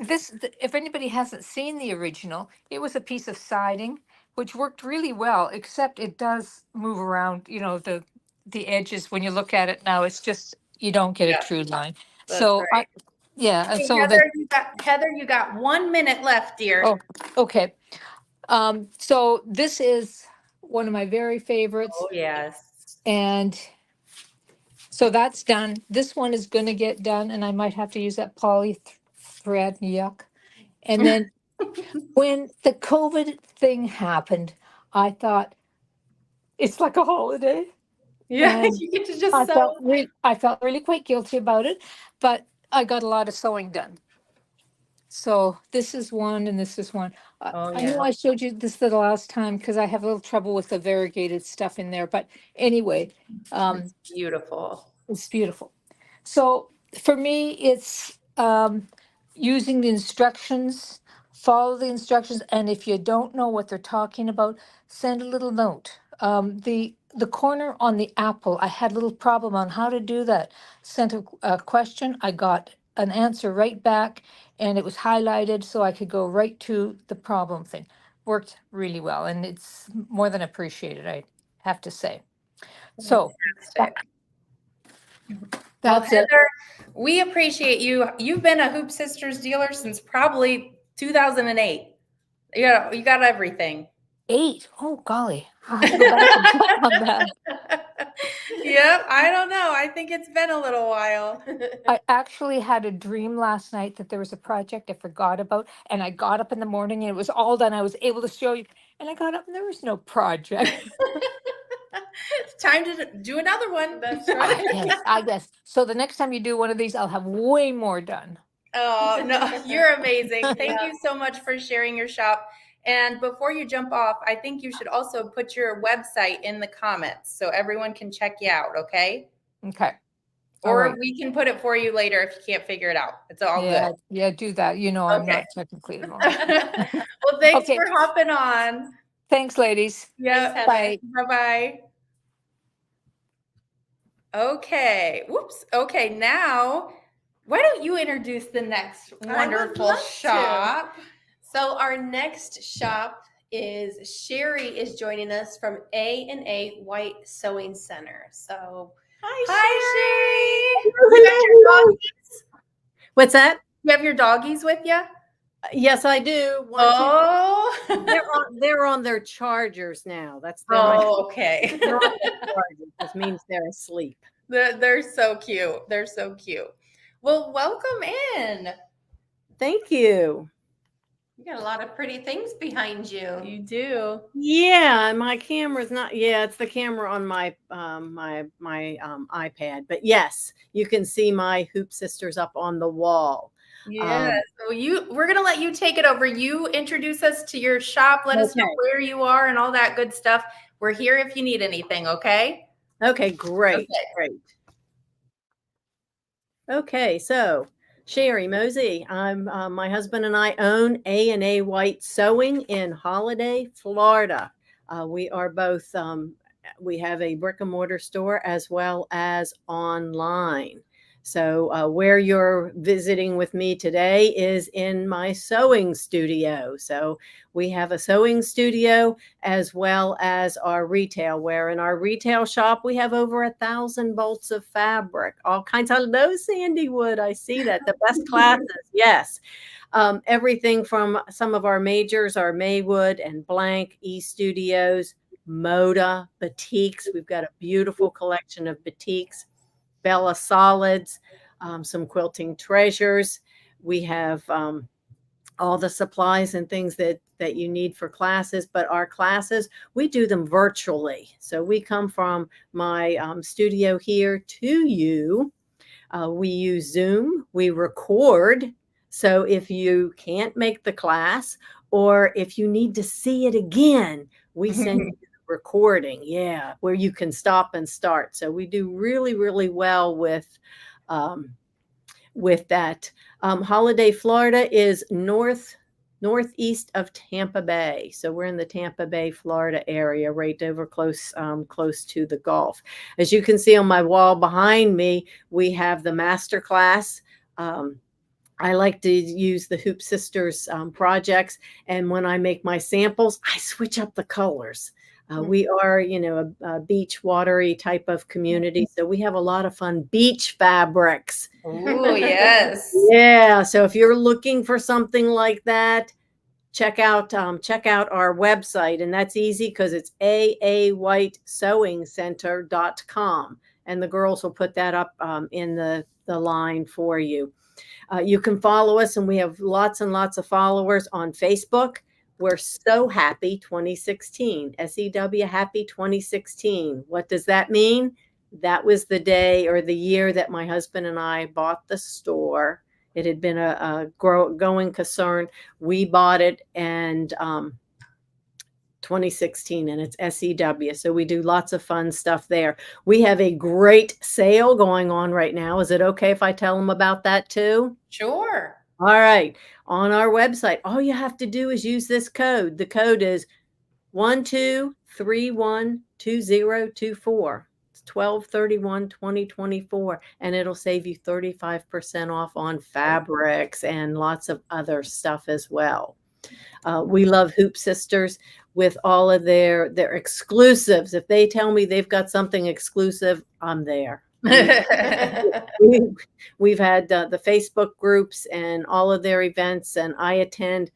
if anybody hasn't seen the original, it was a piece of siding which worked really well, except it does move around, the edges. When you look at it now, it's just, you don't get a Yeah, true line. that's So right. yeah, and Hey, so Heather, you got 1 minute left, dear. oh, okay. So this is one of my very favorites, Oh, yes. and so that's done. This one is gonna get done, and I might have to use that poly thread, yuck. And then when the COVID thing happened, I thought it's like a holiday, Yeah, and you get to just sew. I felt really quite guilty about it, but I got a lot of sewing done. So this is one, and this is one. Oh, I know yeah. I showed you this the last time because I have a little trouble with the variegated stuff in there, but anyway, It's beautiful. it's beautiful. So for me, it's using the instructions, follow the instructions, and if you don't know what they're talking about, send a little note. The corner on the apple, I had a little problem on how to do that. Sent a question, I got an answer right back, and it was highlighted so I could go right to the problem thing. Worked really well, and it's more than appreciated, I have to say. So Fantastic. Well, that's it. Heather, we appreciate you. You've been a Hoop Sisters dealer since probably 2008. You got everything. 8. Oh, golly. I'll have to go back and check on that. Yep, I don't know. I think it's been a little while. I actually had a dream last night that there was a project I forgot about, and I got up in the morning and it was all done. I was able to show you, and I got up and there was no project. It's time to do another one. That's I guess. So the next time you do one of these, I'll have way more done. Oh, no, you're amazing. Thank you so much for sharing your shop. And before you jump off, I think you should also put your website in the comments so everyone can check you out, okay? Okay. All Or right. we can put it for you later if you can't figure it out. It's all Yeah, good. yeah, do that. I'm Okay. not technically involved. Well, thanks Okay. for hopping on. Thanks, ladies. Yeah. Bye. Bye-bye. Okay. Whoops. Okay. Now, why don't you introduce the next wonderful love to. shop? So our next shop is Sherry is joining us from A&A White Sewing Center. So Hi, Sherry. You got your doggies? what's that? You have your doggies with you? Yes, I do. Oh. They're on their chargers now. That's their Okay. they're on their chargers, which means they're asleep. They're so cute. They're so cute. Well, welcome in. Thank you. You got a lot of pretty things behind you. You do. Yeah, my camera's not. Yeah, it's the camera on my iPad. But yes, you can see my Hoop Sisters up on the wall. Yeah. So we're gonna let you take it over. You introduce us to your shop. Let us know Okay. where you are and all that good stuff. We're here if you need anything. Okay. Okay, great, Okay. great. Okay, so Sherry Mosey, my husband and I own A&A White Sewing in Holiday, Florida. We are both we have a brick and mortar store as well as online. So where you're visiting with me today is in my sewing studio. So we have a sewing studio as well as our retail, where in our retail shop we have over 1,000 bolts of fabric, all kinds. Hello, Sandy Wood. I see that. The best classes. Yes. Everything from some of our majors are Maywood and Blank, E-Studios, Moda, Batiks. We've got a beautiful collection of Batiks, Bella Solids, some quilting treasures. We have all the supplies and things that you need for classes, but our classes, we do them virtually. So we come from my studio here to you. We use Zoom, we record. So if you can't make the class, or if you need to see it again, we send you the recording, yeah, where you can stop and start. So we do really, really well with that. Holiday, Florida is northeast of Tampa Bay. So we're in the Tampa Bay, Florida area, right over close to the Gulf. As you can see on my wall behind me, we have the master class. I like to use the Hoop Sisters projects. And when I make my samples, I switch up the colors. We are, a beach watery type of community. So we have a lot of fun beach fabrics. Oh, yes. Yeah. So if you're looking for something like that, check out our website. And that's easy because it's aawhitesewingcenter.com. And the girls will put that up in the line for you. You can follow us, and we have lots and lots of followers on Facebook. We're so happy 2016, SEW happy 2016. What does that mean? That was the day or the year that my husband and I bought the store. It had been a going concern. We bought it, and 2016, and it's SEW. So we do lots of fun stuff there. We have a great sale going on right now. Is it okay if I tell them about that too? Sure. All right. On our website, all you have to do is use this code. The code is 12312024. It's 12/31/2024, and it'll save you 35% off on fabrics and lots of other stuff as well. We love Hoop Sisters with all of their exclusives. If they tell me they've got something exclusive, I'm there. We've had the Facebook groups and all of their events, and I attend.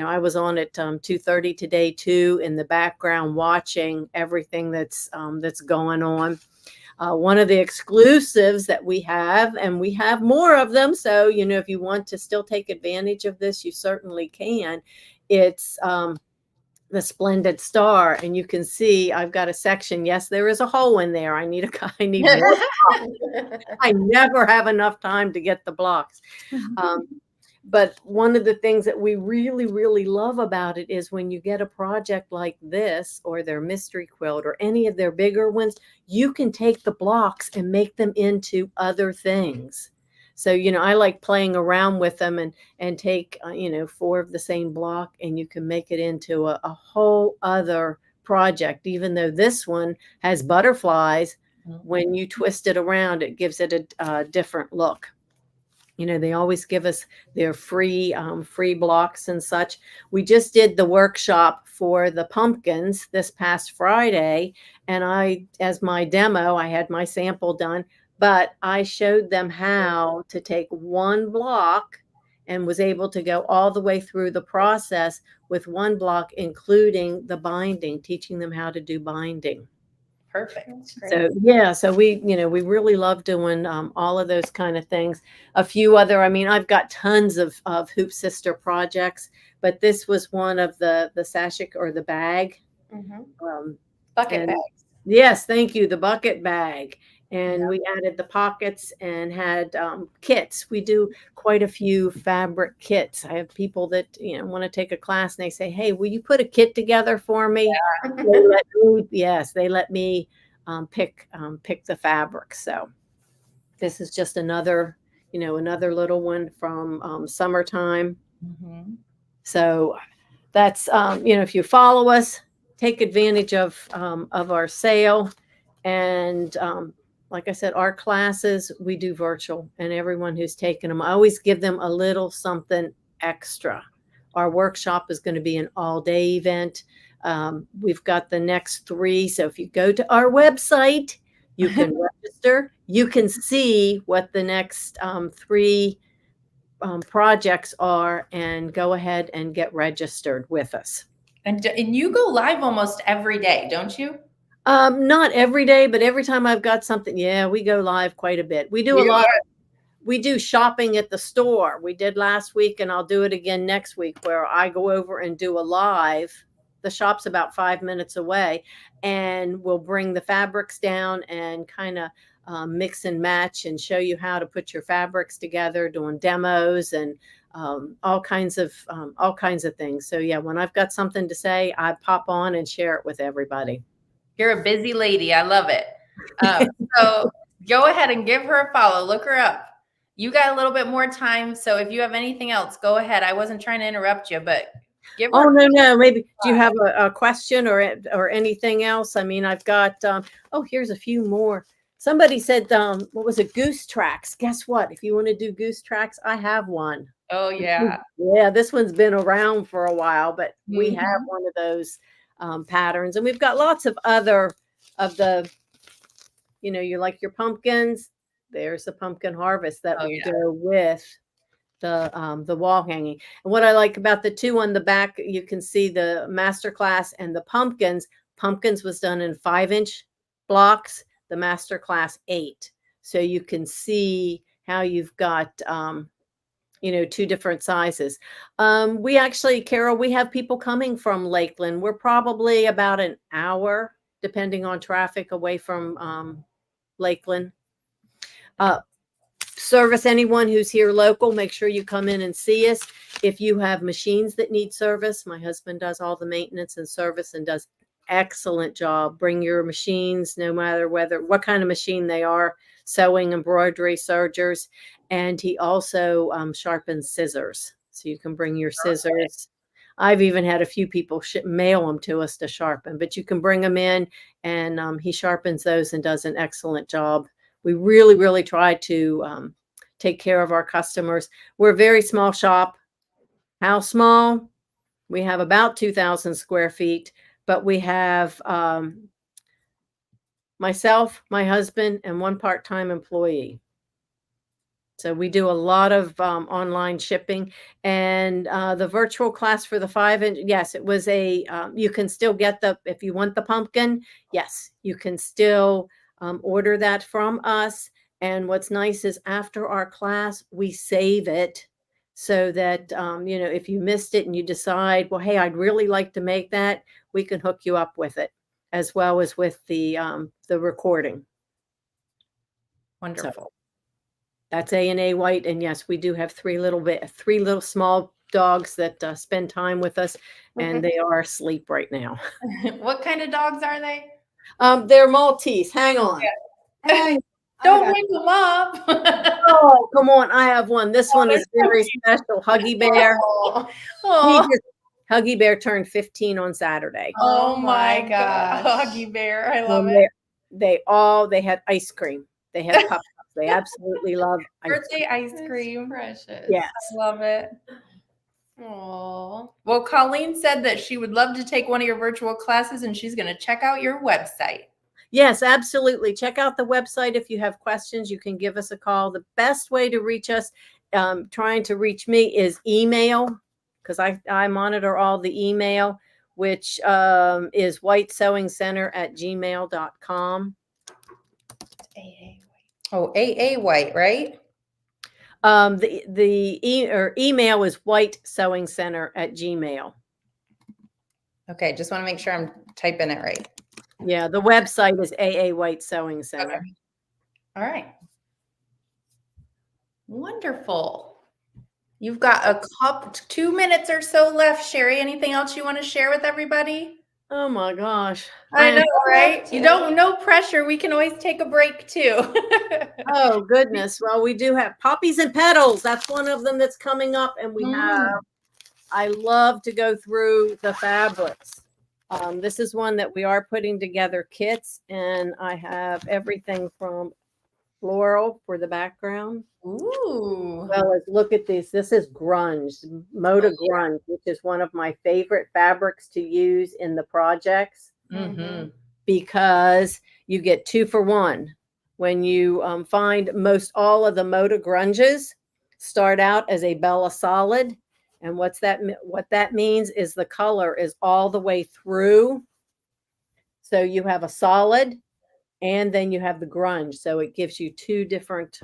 I was on at 2:30 today too, in the background watching everything that's going on. One of the exclusives that we have, and we have more of them, so if you want to still take advantage of this, you certainly can. It's the Splendid Star, and you can see I've got a section. Yes, there is a hole in there. I need more. I never have enough time to get the blocks. But one of the things that we really, really love about it is when you get a project like this, or their mystery quilt, or any of their bigger ones, you can take the blocks and make them into other things. So, I like playing around with them and take, 4 of the same block, and you can make it into a whole other project. Even though this one has butterflies, when you twist it around, it gives it a different look. They always give us their free blocks and such. We just did the workshop for the pumpkins this past Friday, and as my demo, I had my sample done, but I showed them how to take one block and was able to go all the way through the process with one block, including the binding, teaching them how to do binding. Perfect. That's great. So yeah, so we, we really love doing all of those kind of things. A few other, I mean, I've got tons of Hoop Sister projects, but this was one of the sashik or the bag. Mhm. Bucket And bags. yes, thank you, the bucket bag. And Yeah. we added the pockets and had kits. We do quite a few fabric kits. I have people that want to take a class and they say, "Hey, will you put a kit together for me?" They let me pick the fabric. So this is just another another little one from summertime. Mhm. So that's if you follow us, take advantage of our sale. And like I said, our classes, we do virtual, and everyone who's taken them, I always give them a little something extra. Our workshop is going to be an all-day event. We've got the next 3. So if you go to our website, you can register. You can see what the next 3 projects are, and go ahead and get registered with us. And you go live almost every day, don't you? Not every day, but every time I've got something, yeah, we go live quite a bit. We do we do shopping at the store. We did last week, and I'll do it again next week, where I go over and do a live. The shop's about 5 minutes away, and we'll bring the fabrics down and kind of mix and match and show you how to put your fabrics together, doing demos and all kinds of things. So yeah, when I've got something to say, I pop on and share it with everybody. You're a busy lady. I love it. So go ahead and give her a follow. Look her up. You got a little bit more time. So if you have anything else, go ahead. I wasn't trying to interrupt you, but give her. Oh, no. Maybe, do you have a question or anything else? I mean, I've got, here's a few more. Somebody said, what was it? Goose tracks. Guess what? If you want to do goose tracks, I have one. Oh, yeah. Yeah, this one's been around for a while, but we Mhm. have one of those patterns. And we've got lots of other of the, you like your pumpkins. There's the pumpkin harvest that will go with the wall hanging. And what I like about the 2 on the back, you can see the masterclass and the pumpkins. Pumpkins was done in 5-inch blocks, the masterclass 8. So you can see how you've got 2 different sizes. We actually, Carol, we have people coming from Lakeland. We're probably about an hour, depending on traffic, away from Lakeland. Service anyone who's here local. Make sure you come in and see us. If you have machines that need service, my husband does all the maintenance and service and does excellent job. Bring your machines, no matter what kind of machine they are, sewing, embroidery, sergers. And he also sharpens scissors. So you can bring your scissors. I've even had a few people mail them to us to sharpen, but you can bring them in, and he sharpens those and does an excellent job. We really, really try to take care of our customers. We're a very small shop. How small? We have about 2,000 square feet, but we have myself, my husband, and 1 part-time employee. So we do a lot of online shipping. And the virtual class for the 5-inch, yes, it was you can still get if you want the pumpkin, yes, you can still order that from us. And what's nice is after our class, we save it so that, if you missed it and you decide, well, hey, I'd really like to make that, we can hook you up with it, as well as with the recording. Wonderful. So that's A&A White. And yes, we do have 3 little small dogs that spend time with us, and they are asleep right now. What kind of dogs are they? They're Maltese. Hang on. Yeah. Hey, Don't wake them up. oh, come on. I have one. This one is very special. Huggy Bear. Oh. Huggy Bear turned 15 on Saturday. Oh my gosh. Huggy Bear. I love And it. they had ice cream. They had pup. They absolutely love Birthday ice cream. Precious. Yes. I love it. Aww. Well, Colleen said that she would love to take one of your virtual classes, and she's going to check out your website. Yes, absolutely. Check out the website. If you have questions, you can give us a call. The best way to reach us, trying to reach me, is email, because I monitor all the email. which is whitesewingcenter@gmail.com. Oh, AA White, right? The email is whitesewingcenter@gmail. Okay, just want to make sure I'm typing it right. Yeah, the website is AA White Sewing Center. Okay. All right. Wonderful. You've got a 2 minutes or so left, Sherry. Anything else you want to share with everybody? Oh my gosh. I know, right? You don't, no pressure. We can always take a break too. Oh goodness. Well, we do have poppies and petals. That's one of them that's coming up. And we have, I love to go through the fabrics. This is one that we are putting together kits, and I have everything from floral for the background. Ooh. Well, as look at this. This is grunge, Moda grunge, which is one of my favorite fabrics to use in the projects because you get 2 for 1. When you find most all of the Moda grunges start out as a Bella Solid. And what that means is the color is all the way through. So you have a solid and then you have the grunge. So it gives you two different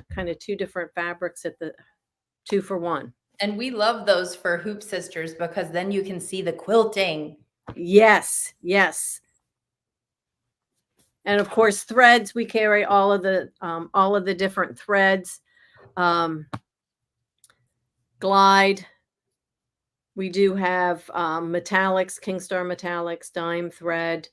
fabrics at the 2 for 1. And we love those for Hoop Sisters because then you can see the quilting. Yes, yes. And of course, threads, we carry all of the different threads. Glide. We do have metallics, Kingstar metallics, dime thread,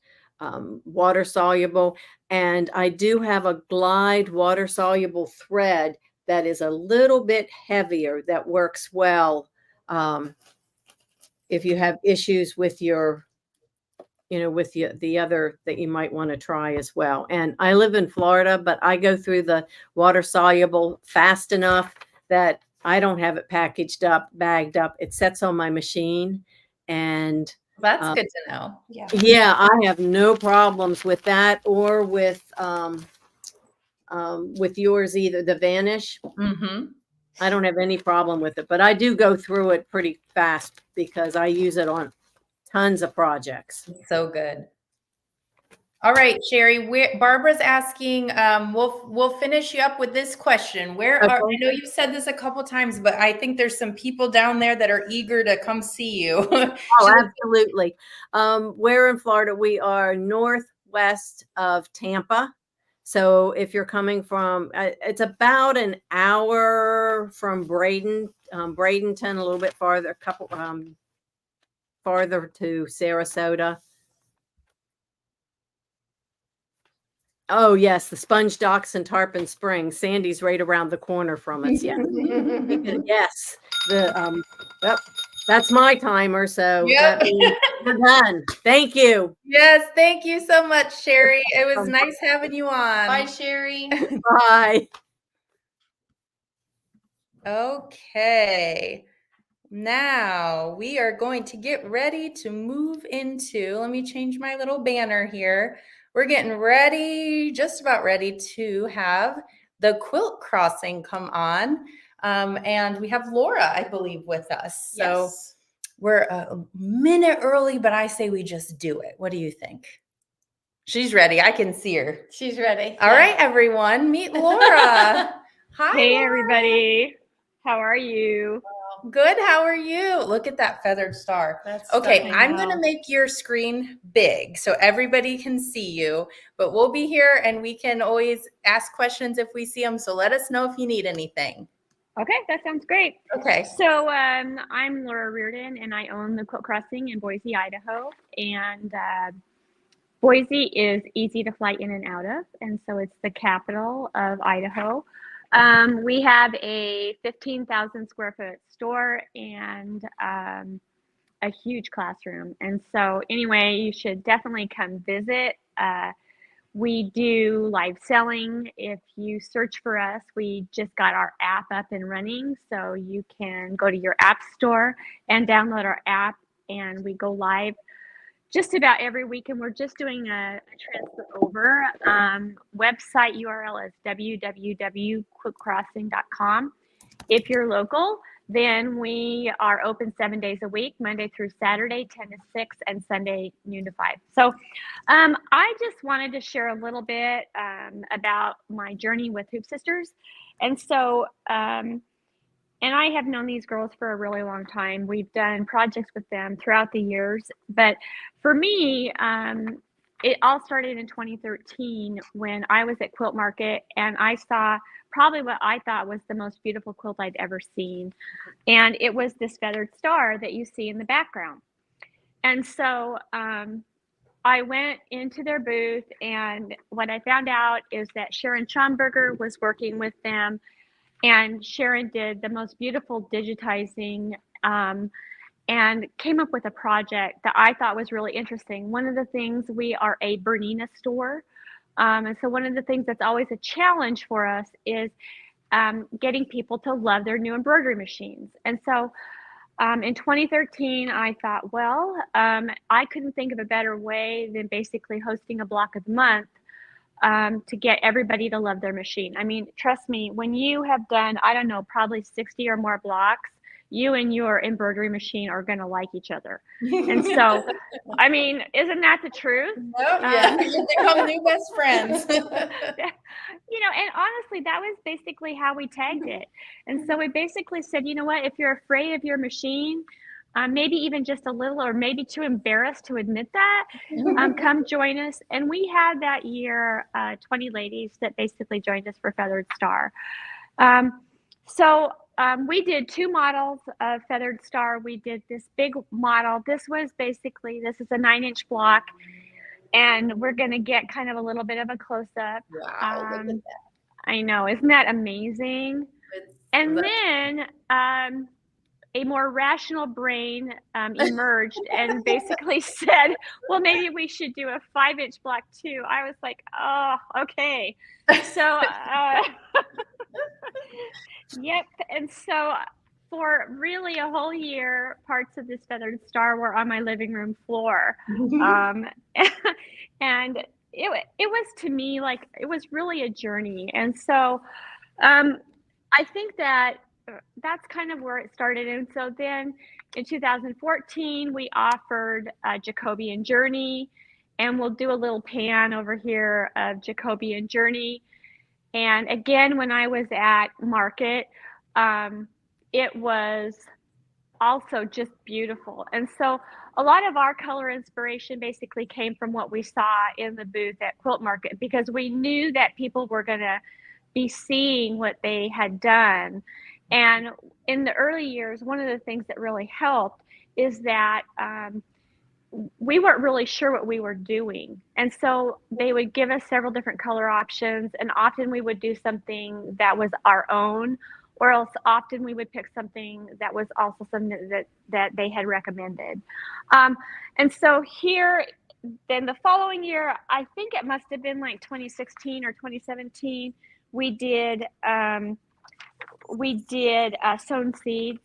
water soluble. And I do have a Glide water soluble thread that is a little bit heavier that works well if you have issues with your, with the other that you might want to try as well. And I live in Florida, but I go through the water soluble fast enough that I don't have it packaged up, bagged up. It sets on my machine. And that's good to know. Yeah, I have no problems with that or with yours either, the Vanish. I don't have any problem with it, but I do go through it pretty fast because I use it on tons of projects. So good. All right, Sherry, Barbara's asking, we'll finish you up with this question. I know you've said this a couple times, but I think there's some people down there that are eager to come see you. Oh, absolutely. We're in Florida. We are northwest of Tampa. So if you're coming from, it's about an hour from Bradenton, a little bit farther, a couple farther to Sarasota. Oh, yes, the Sponge Docks and Tarpon Springs. Sandy's right around the corner from us. Yeah. Yes. That's my timer. So that means we're done. Thank you. Yes, thank you so much, Sherry. It was nice having you on. Bye, Sherry. Bye. Okay. Now we are going to get ready to move into, let me change my little banner here. We're getting ready, just about ready to have the Quilt Crossing come on. And we have Laura, I believe, with us. So we're a minute early, but I say we just do it. What do you think? She's ready. I can see her. She's ready. All right, everyone, meet Laura. Hi. Hey, Laura. everybody. How are you? Good. How are you? Look at that feathered star. That's Okay, stunning. I'm going to make your screen big so everybody can see you, but we'll be here and we can always ask questions if we see them. So let us know if you need anything. Okay, that sounds great. Okay. So I'm Laura Reardon, and I own the Quilt Crossing in Boise, Idaho. And Boise is easy to fly in and out of, and so it's the capital of Idaho. We have a 15,000 square foot store and a huge classroom. And so anyway, you should definitely come visit. We do live selling. If you search for us, we just got our app up and running. So you can go to your app store and download our app, and we go live just about every week, and we're just doing a transfer over. Website URL is www.quiltcrossing.com. If you're local, Then we are open 7 days a week, Monday through Saturday, 10 to 6, and Sunday, noon to 5. So I just wanted to share a little bit about my journey with Hoop Sisters. And so, and I have known these girls for a really long time. We've done projects with them throughout the years. But for me, it all started in 2013 when I was at Quilt Market and I saw probably what I thought was the most beautiful quilt I'd ever seen. And it was this feathered star that you see in the background. And so I went into their booth, and what I found out is that Sharon Schomburger was working with them, and Sharon did the most beautiful digitizing and came up with a project that I thought was really interesting. One of the things, we are a Bernina store. And so one of the things that's always a challenge for us is getting people to love their new embroidery machines. And so in 2013, I thought, well, I couldn't think of a better way than basically hosting a block of the month to get everybody to love their machine. I mean, trust me, when you have done, I don't know, probably 60 or more blocks, you and your embroidery machine are going to like each other. And so, I mean, isn't that the truth? Oh, yeah, you become new best friends. You know, and honestly, that was basically how we tagged it. And so we basically said, you know what, if you're afraid of your machine, maybe even just a little, or maybe too embarrassed to admit that, come join us. And we had that year 20 ladies that basically joined us for Feathered Star. So we did 2 models of Feathered Star. We did this big model. This is a 9-inch block, and we're going to get kind of a little bit of a close-up. Wow, look at that. I know, isn't that amazing? And then a more rational brain emerged and basically said, well, maybe we should do a 5-inch block too. I was like, oh, okay. So, yep. And so for really a whole year, parts of this Feathered Star were on my living room floor. And it was, to me, like, it was really a journey. And so I think that that's kind of where it started. And so then in 2014, we offered Jacobian Journey, and we'll do a little pan over here of Jacobian Journey. And again, when I was at Market, it was also just beautiful. And so a lot of our color inspiration basically came from what we saw in the booth at Quilt Market, because we knew that people were going to be seeing what they had done. And in the early years, one of the things that really helped is that we weren't really sure what we were doing. And so they would give us several different color options, and often we would do something that was our own, or else often we would pick something that was also something that they had recommended. And so here, then the following year, I think it must have been like 2016 or 2017, we did Sown Seeds.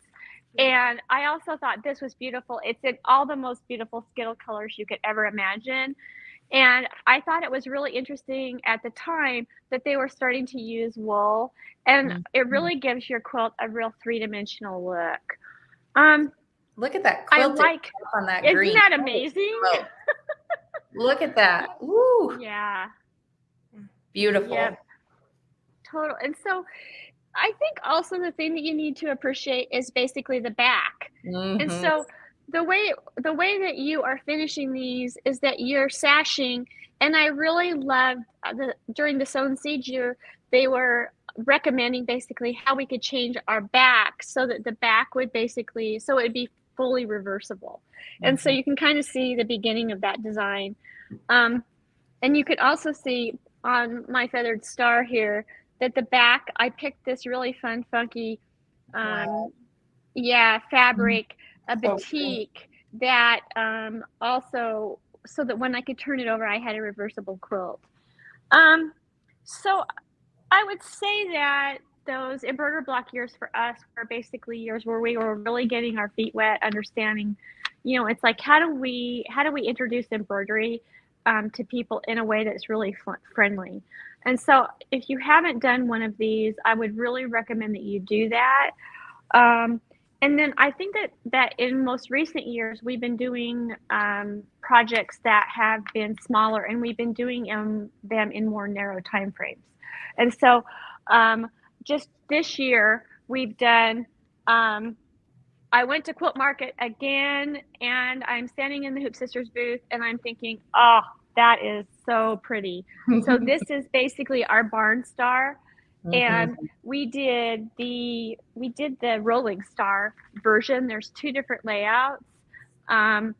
And I also thought this was beautiful. It's in all the most beautiful Skittle colors you could ever imagine. And I thought it was really interesting at the time that they were starting to use wool, and it really gives your quilt a real 3-dimensional look. Look at that I quilt like, on that isn't green. that amazing? Oh, look at that. Woo. Yeah. Beautiful. Yep. Total. And so I think also the thing that you need to appreciate is basically the back. And so the way that you are finishing these is that you're sashing. And I really loved during the Sown Seed year, they were recommending basically how we could change our back so that the back would basically, so it would be fully reversible. And so you can kind of see the beginning of that design. And you could also see on my Feathered Star here that the back, I picked this really fun, funky, fabric, a batik that also, so that when I could turn it over, I had a reversible quilt. So I would say that those embroidery block years for us were basically years where we were really getting our feet wet, understanding, you know, it's like, how do we introduce embroidery to people in a way that's really friendly. And so if you haven't done one of these, I would really recommend that you do that. And then I think that in most recent years, we've been doing projects that have been smaller, and we've been doing them in more narrow time frames. And so just this year, we've done, I went to Quilt Market again, and I'm standing in the HoopSisters booth, and I'm thinking, oh, that is so pretty. So this is basically our barn star. And we did the rolling star version. There's 2 different layouts. And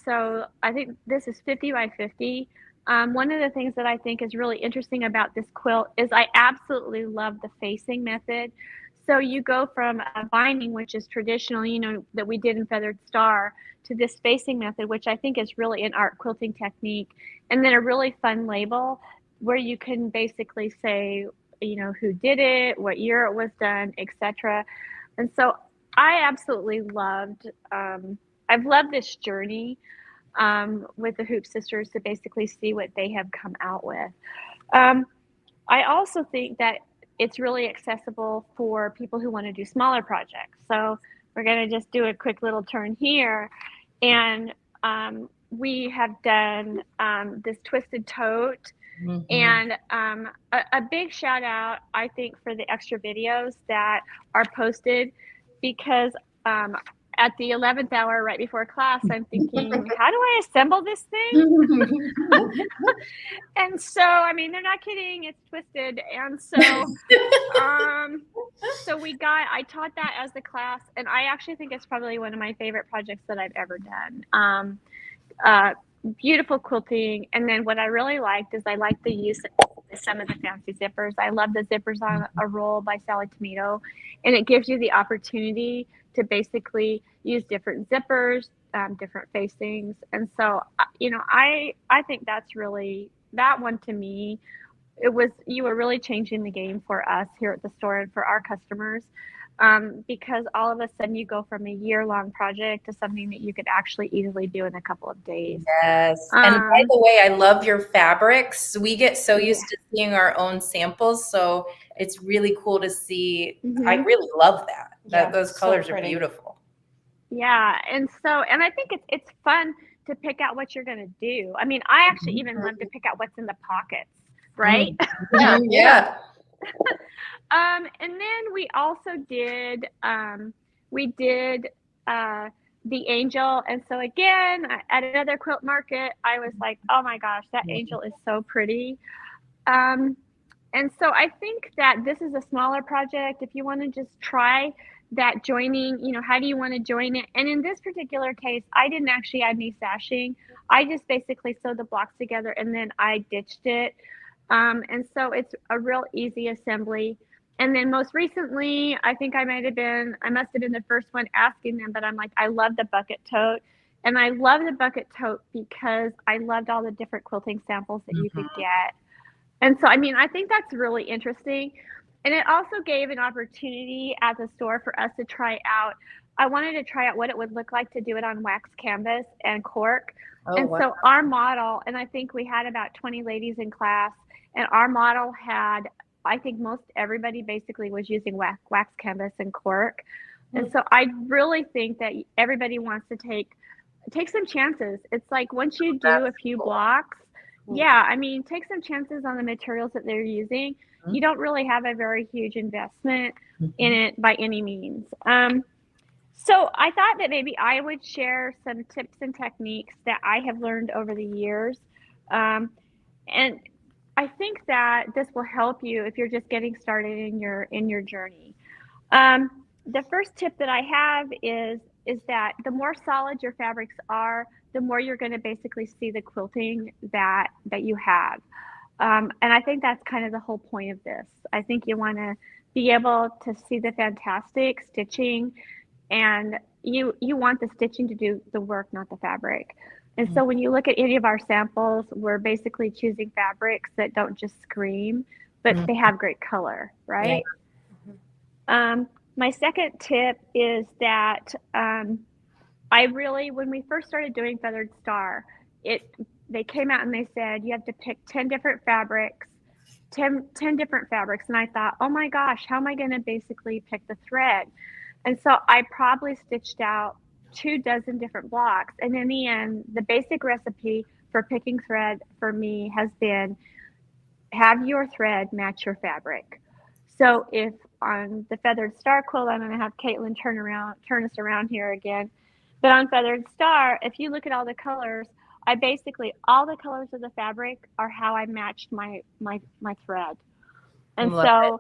so I think this is 50 by 50. One of the things that I think is really interesting about this quilt is I absolutely love the facing method. So you go from a binding, which is traditional, that we did in Feathered Star, to this facing method, which I think is really an art quilting technique. And then a really fun label where you can basically say, who did it, what year it was done, etc. And so I absolutely loved, I've loved this journey with the HoopSisters to basically see what they have come out with. I also think that it's really accessible for people who want to do smaller projects. So we're going to just do a quick little turn here. And we have done this twisted tote. And a big shout out, I think, for the extra videos that are posted, because at the 11th hour, right before class, I'm thinking, how do I assemble this thing? And so, I mean, they're not kidding, it's twisted. And so, I taught that as the class, and I actually think it's probably one of my favorite projects that I've ever done. Beautiful quilting. And then what I really liked is I liked the use of some of the fancy zippers. I love the zippers on a roll by Sally Tomato, and it gives you the opportunity to basically use different zippers, different facings. And so, I think that's really, that one to me, you were really changing the game for us here at the store and for our customers. Because all of a sudden you go from a year-long project to something that you could actually easily do in a couple of days. Yes. And by the way, I love your fabrics. We get so used to seeing our own samples, so it's really cool to see. I really love that. Those colors are beautiful. Yeah, and I think it's fun to pick out what you're going to do. I mean, I actually even love to pick out what's in the pockets, right? Yeah. And then we also did, the angel. And so again, at another quilt market, I was like, oh my gosh, that angel is so pretty. And so I think that this is a smaller project. If you want to just try that joining, how do you want to join it? And in this particular case, I didn't actually add any sashing. I just basically sewed the blocks together and then I ditched it. And so it's a real easy assembly. And then most recently, I think I must have been the first one asking them, but I'm like, I love the bucket tote. And I love the bucket tote because I loved all the different quilting samples that you could get. And so, I mean, I think that's really interesting. And it also gave an opportunity at the store for us to try out. I wanted to try out what it would look like to do it on wax canvas and cork. So our model, and I think we had about 20 ladies in class, and our model had, I think most everybody basically was using wax canvas and cork. And so I really think that everybody wants to take some chances. It's like once you do a few blocks, I mean, take some chances on the materials that they're using. You don't really have a very huge investment in it by any means. So I thought that maybe I would share some tips and techniques that I have learned over the years. And I think that this will help you if you're just getting started in your journey. The first tip that I have is that the more solid your fabrics are, the more you're going to basically see the quilting that you have. And I think that's kind of the whole point of this. I think you want to be able to see the fantastic stitching, and you want the stitching to do the work, not the fabric. And so when you look at any of our samples, we're basically choosing fabrics that don't just scream, but they have great color, right? My second tip is that when we first started doing Feathered Star, they came out and they said, you have to pick 10 different fabrics. And I thought, oh my gosh, how am I going to basically pick the thread? And so I probably stitched out 24 different blocks. And in the end, the basic recipe for picking thread for me has been have your thread match your fabric. So if on the Feathered Star quilt, I'm going to have Caitlin turn us around here again. But on Feathered Star, if you look at all the colors, I basically, all the colors of the fabric are how I matched my thread. And so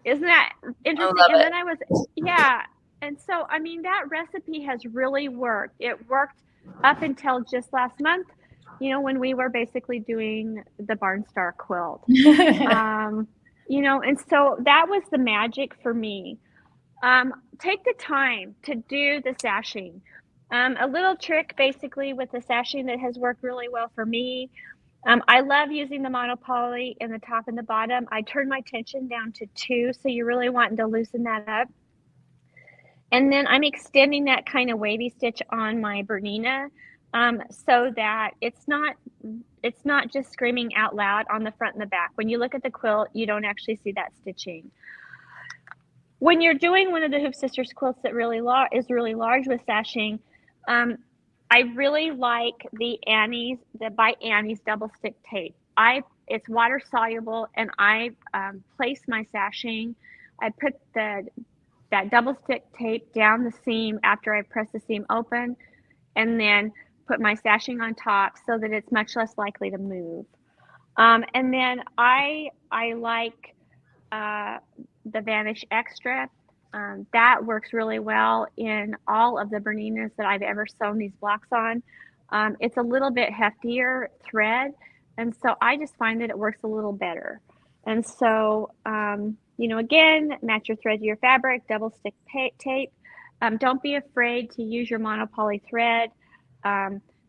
isn't that interesting? And then yeah. And so, I mean, that recipe has really worked. It worked up until just last month, you know, when we were basically doing the Barn Star quilt. You know, and so that was the magic for me. Take the time to do the sashing. A little trick basically with the sashing that has worked really well for me. I love using the monopoly in the top and the bottom. I turn my tension down to 2, so you're really wanting to loosen that up. And then I'm extending that kind of wavy stitch on my Bernina, so that it's not just screaming out loud on the front and the back. When you look at the quilt, you don't actually see that stitching. When you're doing one of the HoopSisters quilts that is really large with sashing, I really like the by Annie's double stick tape. It's water soluble, and I place my sashing. I put that double stick tape down the seam after I press the seam open, and then put my sashing on top so that it's much less likely to move. And then I like the Vanish Extra. That works really well in all of the Berninas that I've ever sewn these blocks on. It's a little bit heftier thread, and so I just find that it works a little better. And so, you know, again, match your thread to your fabric, double stick tape. Don't be afraid to use your monopoly thread.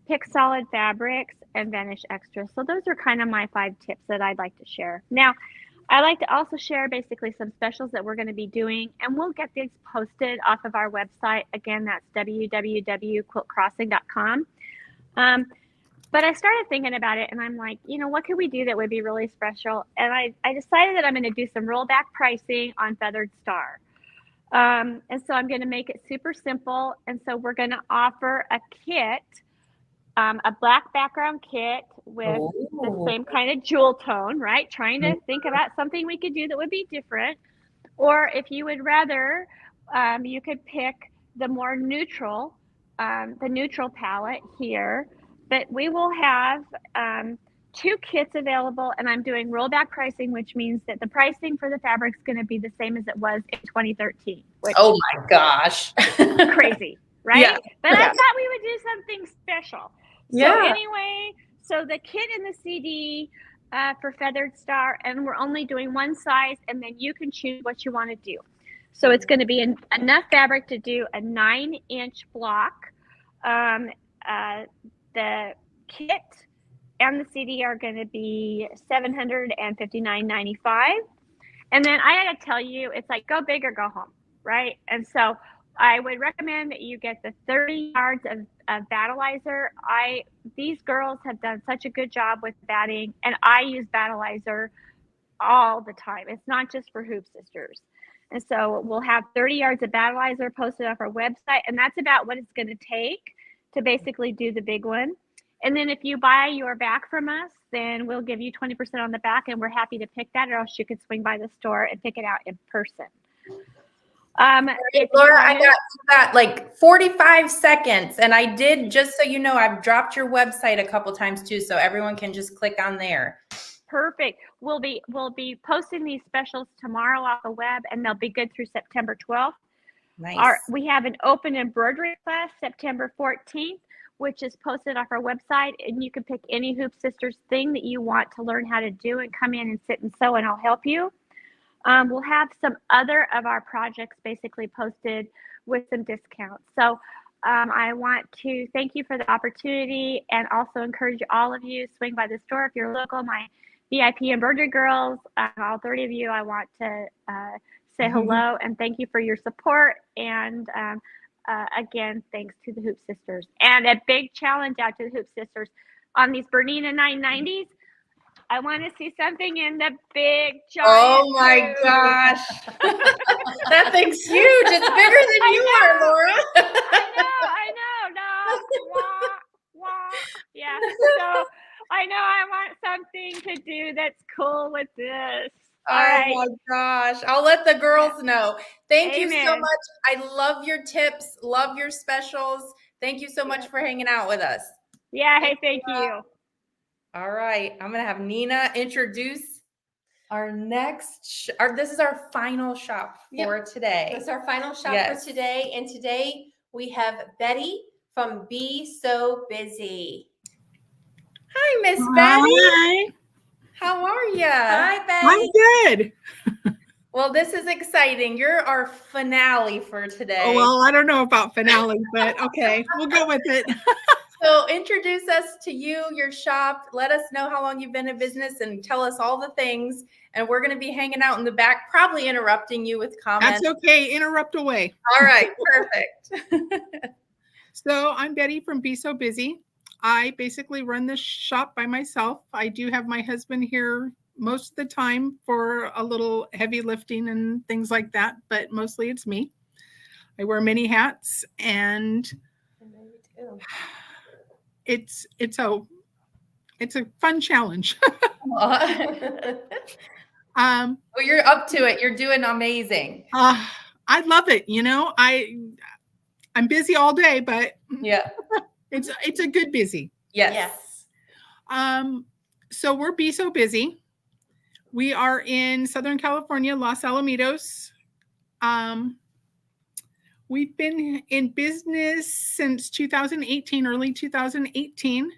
Pick solid fabrics and Vanish Extra. So those are kind of my 5 tips that I'd like to share. Now, I like to also share basically some specials that we're going to be doing, and we'll get these posted off of our website. Again, that's www.quiltcrossing.com. But I started thinking about it, and I'm like, you know, what could we do that would be really special? And I decided that I'm going to do some rollback pricing on Feathered Star. And so I'm going to make it super simple. And so we're going to offer a kit, a black background kit with the same kind of jewel tone, right? Trying to think about something we could do that would be different. Or if you would rather, you could pick the more neutral, the neutral palette here. But we will have 2 kits available, and I'm doing rollback pricing, which means that the pricing for the fabric is going to be the same as it was in 2013. Oh my gosh. Crazy, right? Yeah. But I thought we would do something special. So anyway, so the kit and the CD for Feathered Star, and we're only doing one size, and then you can choose what you want to do. So it's going to be enough fabric to do a 9-inch block. The kit and the CD are going to be $759.95. And then I got to tell you, it's like go big or go home, right? And so I would recommend that you get the 30 yards of Battilizer. These girls have done such a good job with batting, and I use Battilizer all the time. It's not just for HoopSisters. And so we'll have 30 yards of Battilizer posted off our website, and that's about what it's going to take to basically do the big one. And then if you buy your back from us, then we'll give you 20% on the back, and we're happy to pick that, or else you could swing by the store and pick it out in person. Laura, I got like 45 seconds, and I did, just so you know, I've dropped your website a couple times too, so everyone can just click on there. Perfect. We'll be posting these specials tomorrow off the web, and they'll be good through September 12th. Nice. We have an open embroidery class September 14th, which is posted off our website, and you can pick any HoopSisters thing that you want to learn how to do and come in and sit and sew, and I'll help you. We'll have some other of our projects basically posted with some discounts. So I want to thank you for the opportunity, and also encourage all of you, swing by the store if you're local. My VIP embroidery girls, all 30 of you, I want to say hello and thank you for your support. And again, thanks to the HoopSisters. And a big challenge out to the HoopSisters on these Bernina 990s. I want to see something in the big giant. Oh my booth. gosh. That thing's huge. It's bigger than I you know. are, Laura. I know. No. Wah, wah. Yeah. So I know I want something to do that's cool with this. All right. Oh my gosh. I'll let the girls know. Thank you so Amen. much. I love your tips, love your specials. Thank you so much for hanging out with us. Yeah. Hey, thank you. All right. I'm going to have Nina introduce our next, this is our final shop for today. That's our final shop Yes. for today. And today we have Betty from Be So Busy. Hi, Miss Betty. Hi. How are you? Hi, Betty. I'm good. Well, this is exciting. You're our finale for today. Oh, well, I don't know about finale, but okay, we'll go with it. So introduce us to you, your shop. Let us know how long you've been in business and tell us all the things. And we're going to be hanging out in the back, probably interrupting you with comments. That's okay. Interrupt away. All right, perfect. So I'm Betty from Be So Busy. I basically run this shop by myself. I do have my husband here most of the time for a little heavy lifting and things like that, but mostly it's me. I wear many hats, and it's a fun challenge. Well, you're up to it. You're doing amazing. I love it. You know, I'm busy all day, but Yeah. it's a good busy. Yes. So we're Be So Busy. We are in Southern California, Los Alamitos. We've been in business since 2018, early 2018.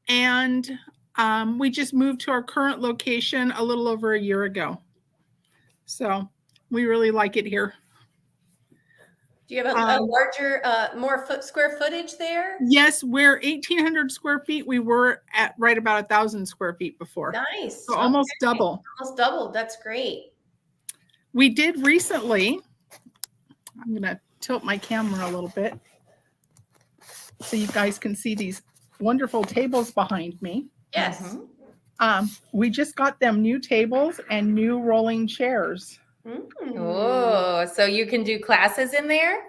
And we just moved to our current location a little over a year ago. So we really like it here. Do you have a larger, more square footage there? Yes, we're 1,800 square feet. We were at right about 1,000 square feet before. Nice. So almost double. Almost doubled. That's great. We did recently, I'm going to tilt my camera a little bit so you guys can see these wonderful tables behind me. Yes. We just got them new tables and new rolling chairs. Oh, so you can do classes in there?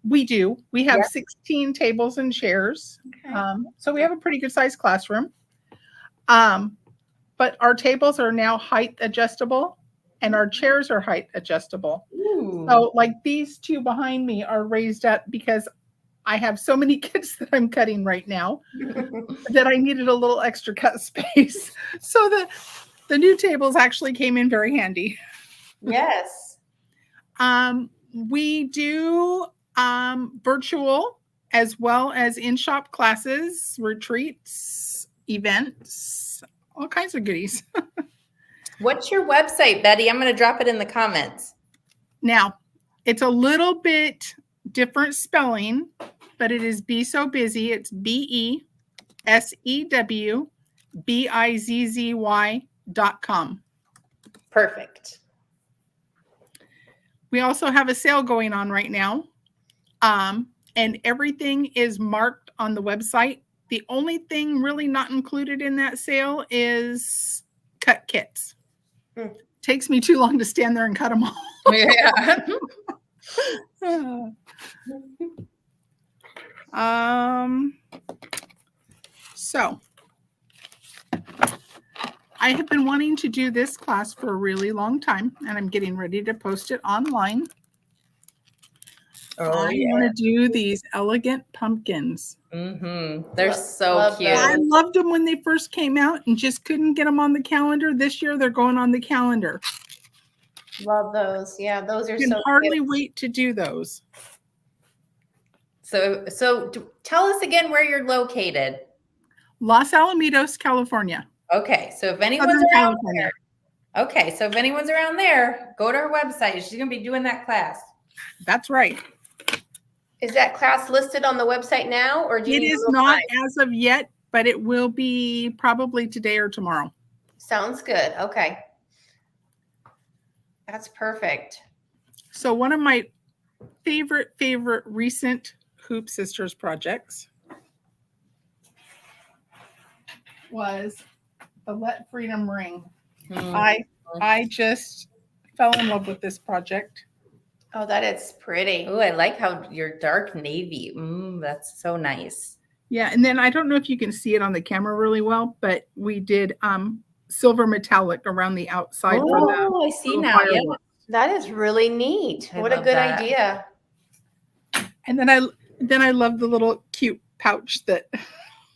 We do. We have Yep. 16 tables and chairs. Okay. So we have a pretty good sized classroom. But our tables are now height adjustable and our chairs are height adjustable. Ooh. So like these two behind me are raised up because I have so many kids that I'm cutting right now that I needed a little extra cut space. So the new tables actually came in very handy. Yes. We do virtual as well as in-shop classes, retreats, events, all kinds of goodies. What's your website, Betty? I'm going to drop it in the comments. Now, it's a little bit different spelling, but it is Be So Busy. It's BESEWBIZZY.com. Perfect. We also have a sale going on right now. And everything is marked on the website. The only thing really not included in that sale is cut kits. Takes me too long to stand there and cut them all. Yeah. So I have been wanting to do this class for a really long time, and I'm getting ready to post it online. Oh, I want to do these elegant pumpkins. They're so love cute. that. I loved them when they first came out and just couldn't get them on the calendar. This year they're going on the calendar. Love those. Yeah, those are I can so hardly cute. wait to do those. So tell us again where you're located. Los Alamitos, California. Okay, so if anyone's Southern around California. there, okay, so if anyone's around there, go to her website. She's gonna be doing that class. That's right. Is that class listed on the website now, or do you It need a is little not time? as of yet, but it will be probably today or tomorrow. Sounds good. Okay. That's perfect. So one of my favorite recent HoopSisters projects was the Let Freedom ring. Mm. I just fell in love with this project. Oh, that is pretty. Oh, I like how your dark navy. That's so nice. Yeah, and then I don't know if you can see it on the camera really well, but we did silver metallic around the outside for the Oh, I see little now. Yeah. fireworks. That is really neat. I What a love good that. idea. And then I love the little cute pouch that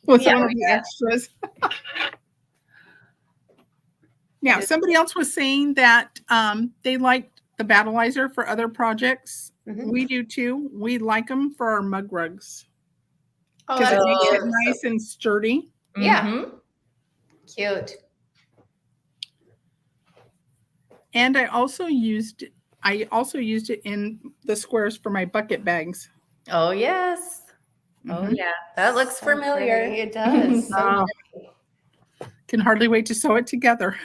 was Yeah, one of the extras. Now, somebody else was saying that they liked the Battilizer for other projects. Mhm. We do too. We like them for our mug rugs Oh, because that's it makes it cute. nice and sturdy. Yeah. Mhm. Cute. And I also used it in the squares for my bucket bags. Oh, yes. Oh, Mhm. yeah. That looks So familiar. pretty. It does. So Oh, can hardly wait to sew it together.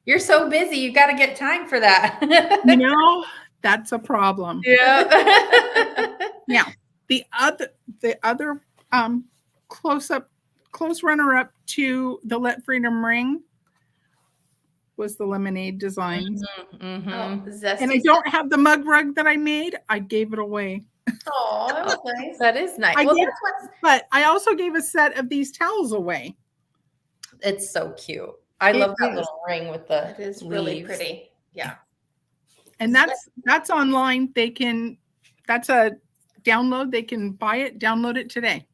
You're so busy. You got to get time for that. You know, that's a problem. Yeah. Now, the other close runner-up to the Let Freedom ring was the lemonade designs. Mhm. Oh, zesty. And I don't have the mug rug that I made. I gave it away. Oh, that was nice. That is nice. I Well, gave- that's what's, But I also gave a set of these towels away. it's so cute. I It love that is. little ring with the It is really leaves. pretty. Yeah. And that's online. That's a download. They can buy it, download it today.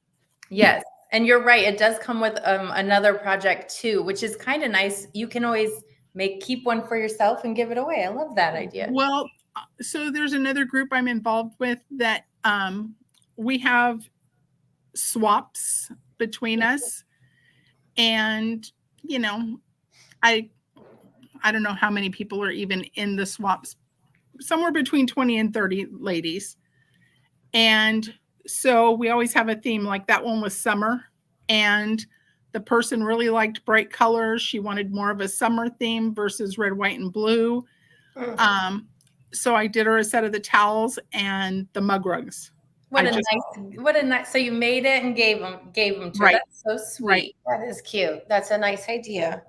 Yes. And you're right. It does come with another project too, which is kind of nice. You can always keep one for yourself and give it away. I love that idea. Well, so there's another group I'm involved with that we have swaps between us. And, you know, I don't know how many people are even in the swaps, somewhere between 20 and 30 ladies. And so we always have a theme, like that one was summer. And the person really liked bright colors. She wanted more of a summer theme versus red, white, and blue. So I did her a set of the towels and the mug rugs. What a nice. So you made it and gave them to her. Right. That's so sweet. Right. That is cute. That's a nice idea.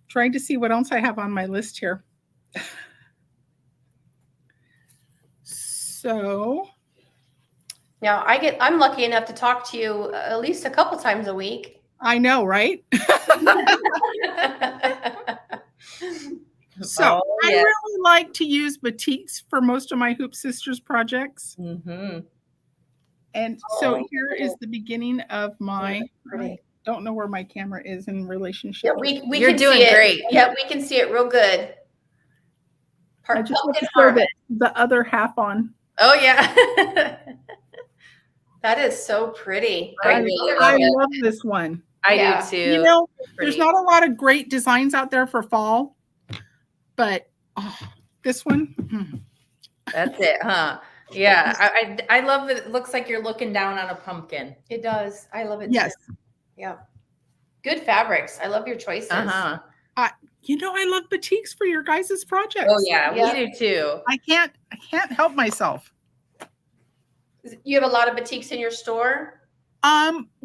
Trying to see what else I have on my list here. So Now I'm lucky enough to talk to you at least a couple times a week. I know, right? So Oh, I yeah. really like to use batiks for most of my Hoop Sisters projects. Mm-hmm. And so here is the beginning of my, Pretty. I don't know where my camera is in relationship. Yeah, we You're can doing see it. great. Yeah, we can see it real good. I just have Pumpkin to throw harvest. the other half on. Oh, yeah. That is so pretty. I I really love it. love this one. I Yeah. do too. You know, Pretty. there's not a lot of great designs out there for fall, but this one, That's it, huh? Yeah. I love it. It looks like you're looking down on a pumpkin. It does. I love it. yes. Too. Yeah. Good fabrics. I love your choices. Uh-huh. You know, I love batiks for your guys' projects. Oh, yeah. Yeah. We do too. I can't help myself. You have a lot of batiks in your store?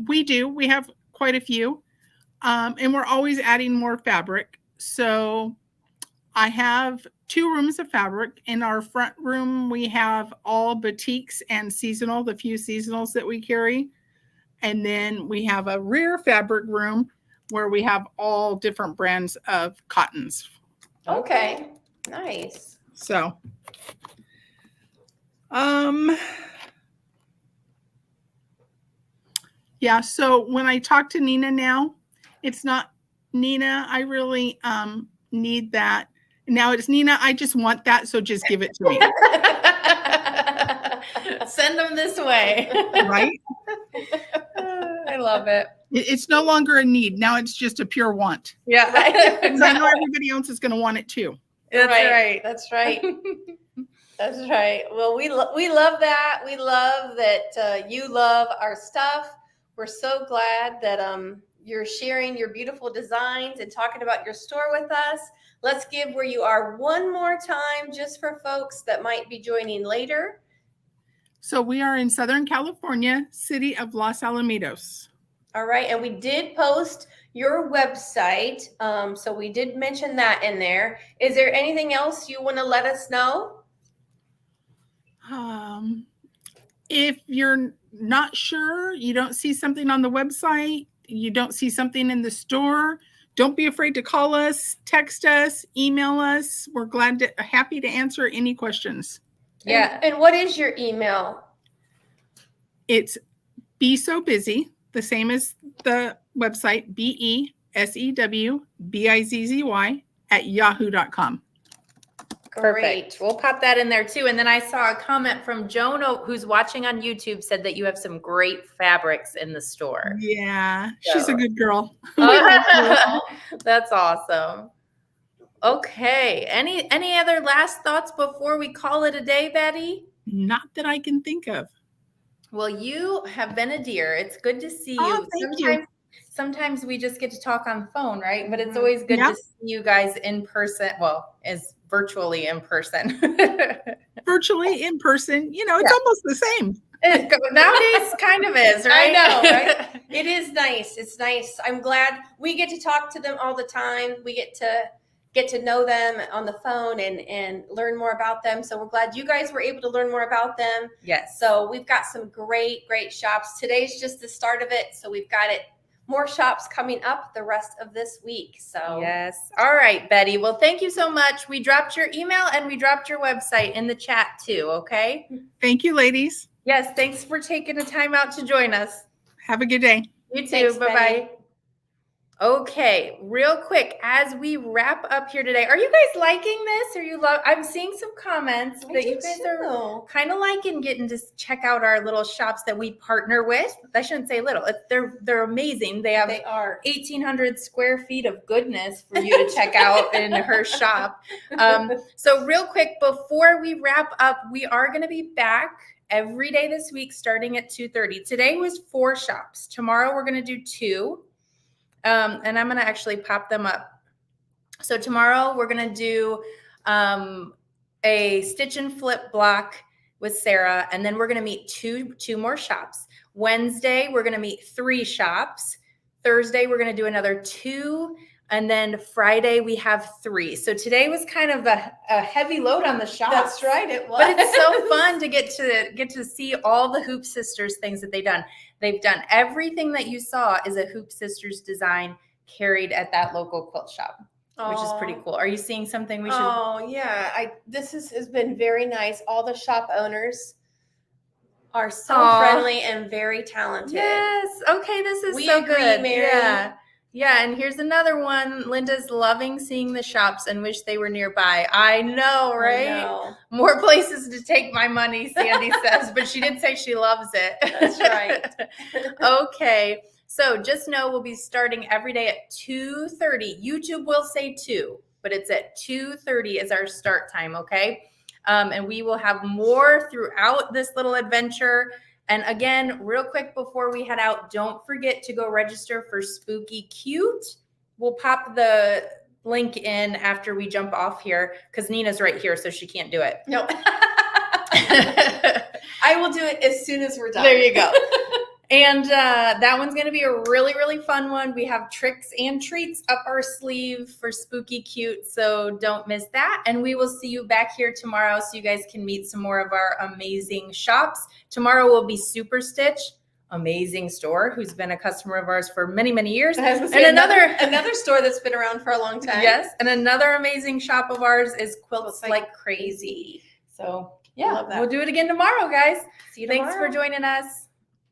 We do. We have quite a few. And we're always adding more fabric. So I have 2 rooms of fabric. In our front room, we have all batiks and seasonal, the few seasonals that we carry. And then we have a rear fabric room where we have all different brands of cottons. Okay. Nice. So, yeah, so when I talk to Nina now, it's not Nina, I really need that. Now it's Nina, I just want that, so just give it to me. Send them this way. Right? I love it. It's no longer a need. Now it's just a pure want. Yeah. Because I know everybody else is going to want it too. That's right. That's right. That's right. Well, we love that. We love that you love our stuff. We're so glad that you're sharing your beautiful designs and talking about your store with us. Let's give where you are one more time, just for folks that might be joining later. So we are in Southern California, city of Los Alamitos. All right, and we did post your website, so we did mention that in there. Is there anything else you want to let us know? If you're not sure, you don't see something on the website, you don't see something in the store, don't be afraid to call us, text us, email us. We're happy to answer any questions. Yeah. And what is your email? It's Be So Busy, the same as the website, BESEWBIZZY @yahoo.com. Perfect. We'll pop that in there too. And then I saw a comment from Joan, who's watching on YouTube, said that you have some great fabrics in the store. Yeah, she's a good girl. That's awesome. Okay. Any other last thoughts before we call it a day, Betty? Not that I can think of. Well, you have been a dear. It's good to see you. Oh, thank you. Sometimes we just get to talk on phone, right? But it's always good to see you guys in person. Well, as virtually in person. Virtually in person, it's almost the same. Nowadays kind of is, right? I know, right? It is nice. It's nice. I'm glad we get to talk to them all the time. We get to know them on the phone and learn more about them. So we're glad you guys were able to learn more about them. Yes. So we've got some great shops. Today's just the start of it. So we've got more shops coming up the rest of this week. So yes. All right, Betty. Well, thank you so much. We dropped your email and we dropped your website in the chat too. Okay. Thank you, ladies. Yes. Thanks for taking the time out to join us. Have a good day. You too. Thanks, Bye-bye. Betty. Okay, real quick, as we wrap up here today, are you guys liking this? I'm seeing some comments that you guys are kind of liking getting to check out our little shops that we partner with. I shouldn't say little. They're amazing. They are 1,800 square feet of goodness for you to check out in her shop. So real quick, before we wrap up, we are going to be back every day this week starting at 2:30. Today was 4 shops. Tomorrow we're going to do 2. And I'm going to actually pop them up. So tomorrow we're going to do a stitch and flip block with Sarah, and then we're going to meet two more shops. Wednesday, we're going to meet 3 shops. Thursday, we're going to do another 2. And then Friday, we have 3. So today was kind of a heavy load on the shops. That's right. It was. But it's so fun to get to see all the Hoop Sisters things that they've done. They've done everything that you saw is a Hoop Sisters design carried at that local quilt shop, which is pretty cool. Are you seeing something we should? Oh yeah, this has been very nice. All the shop owners are so friendly and very talented. Yes. Okay, this is We so agree, good. Mary. Yeah, and here's another one. Linda's loving seeing the shops and wish they were nearby. I know, right? I know. More places to take my money, Sandy says, but she did say she loves it. That's right. Okay, so just know we'll be starting every day at 2:30. YouTube will say 2, but it's at 2:30 is our start time, okay? And we will have more throughout this little adventure. And again, real quick before we head out, don't forget to go register for Spooky Cute. We'll pop the link in after we jump off here because Nina's right here, so she can't do it. No. I will do it as soon as we're done. There you go. And that one's going to be a really, really fun one. We have tricks and treats up our sleeve for Spooky Cute, so don't miss that. And we will see you back here tomorrow so you guys can meet some more of our amazing shops. Tomorrow will be Super Stitch, amazing store, who's been a customer of ours for many, many years. And another store that's been around for a long time. Yes, and another amazing shop of ours is Quilts Like Crazy. So yeah, we'll do it again tomorrow, guys. See you tomorrow. Thanks for joining us.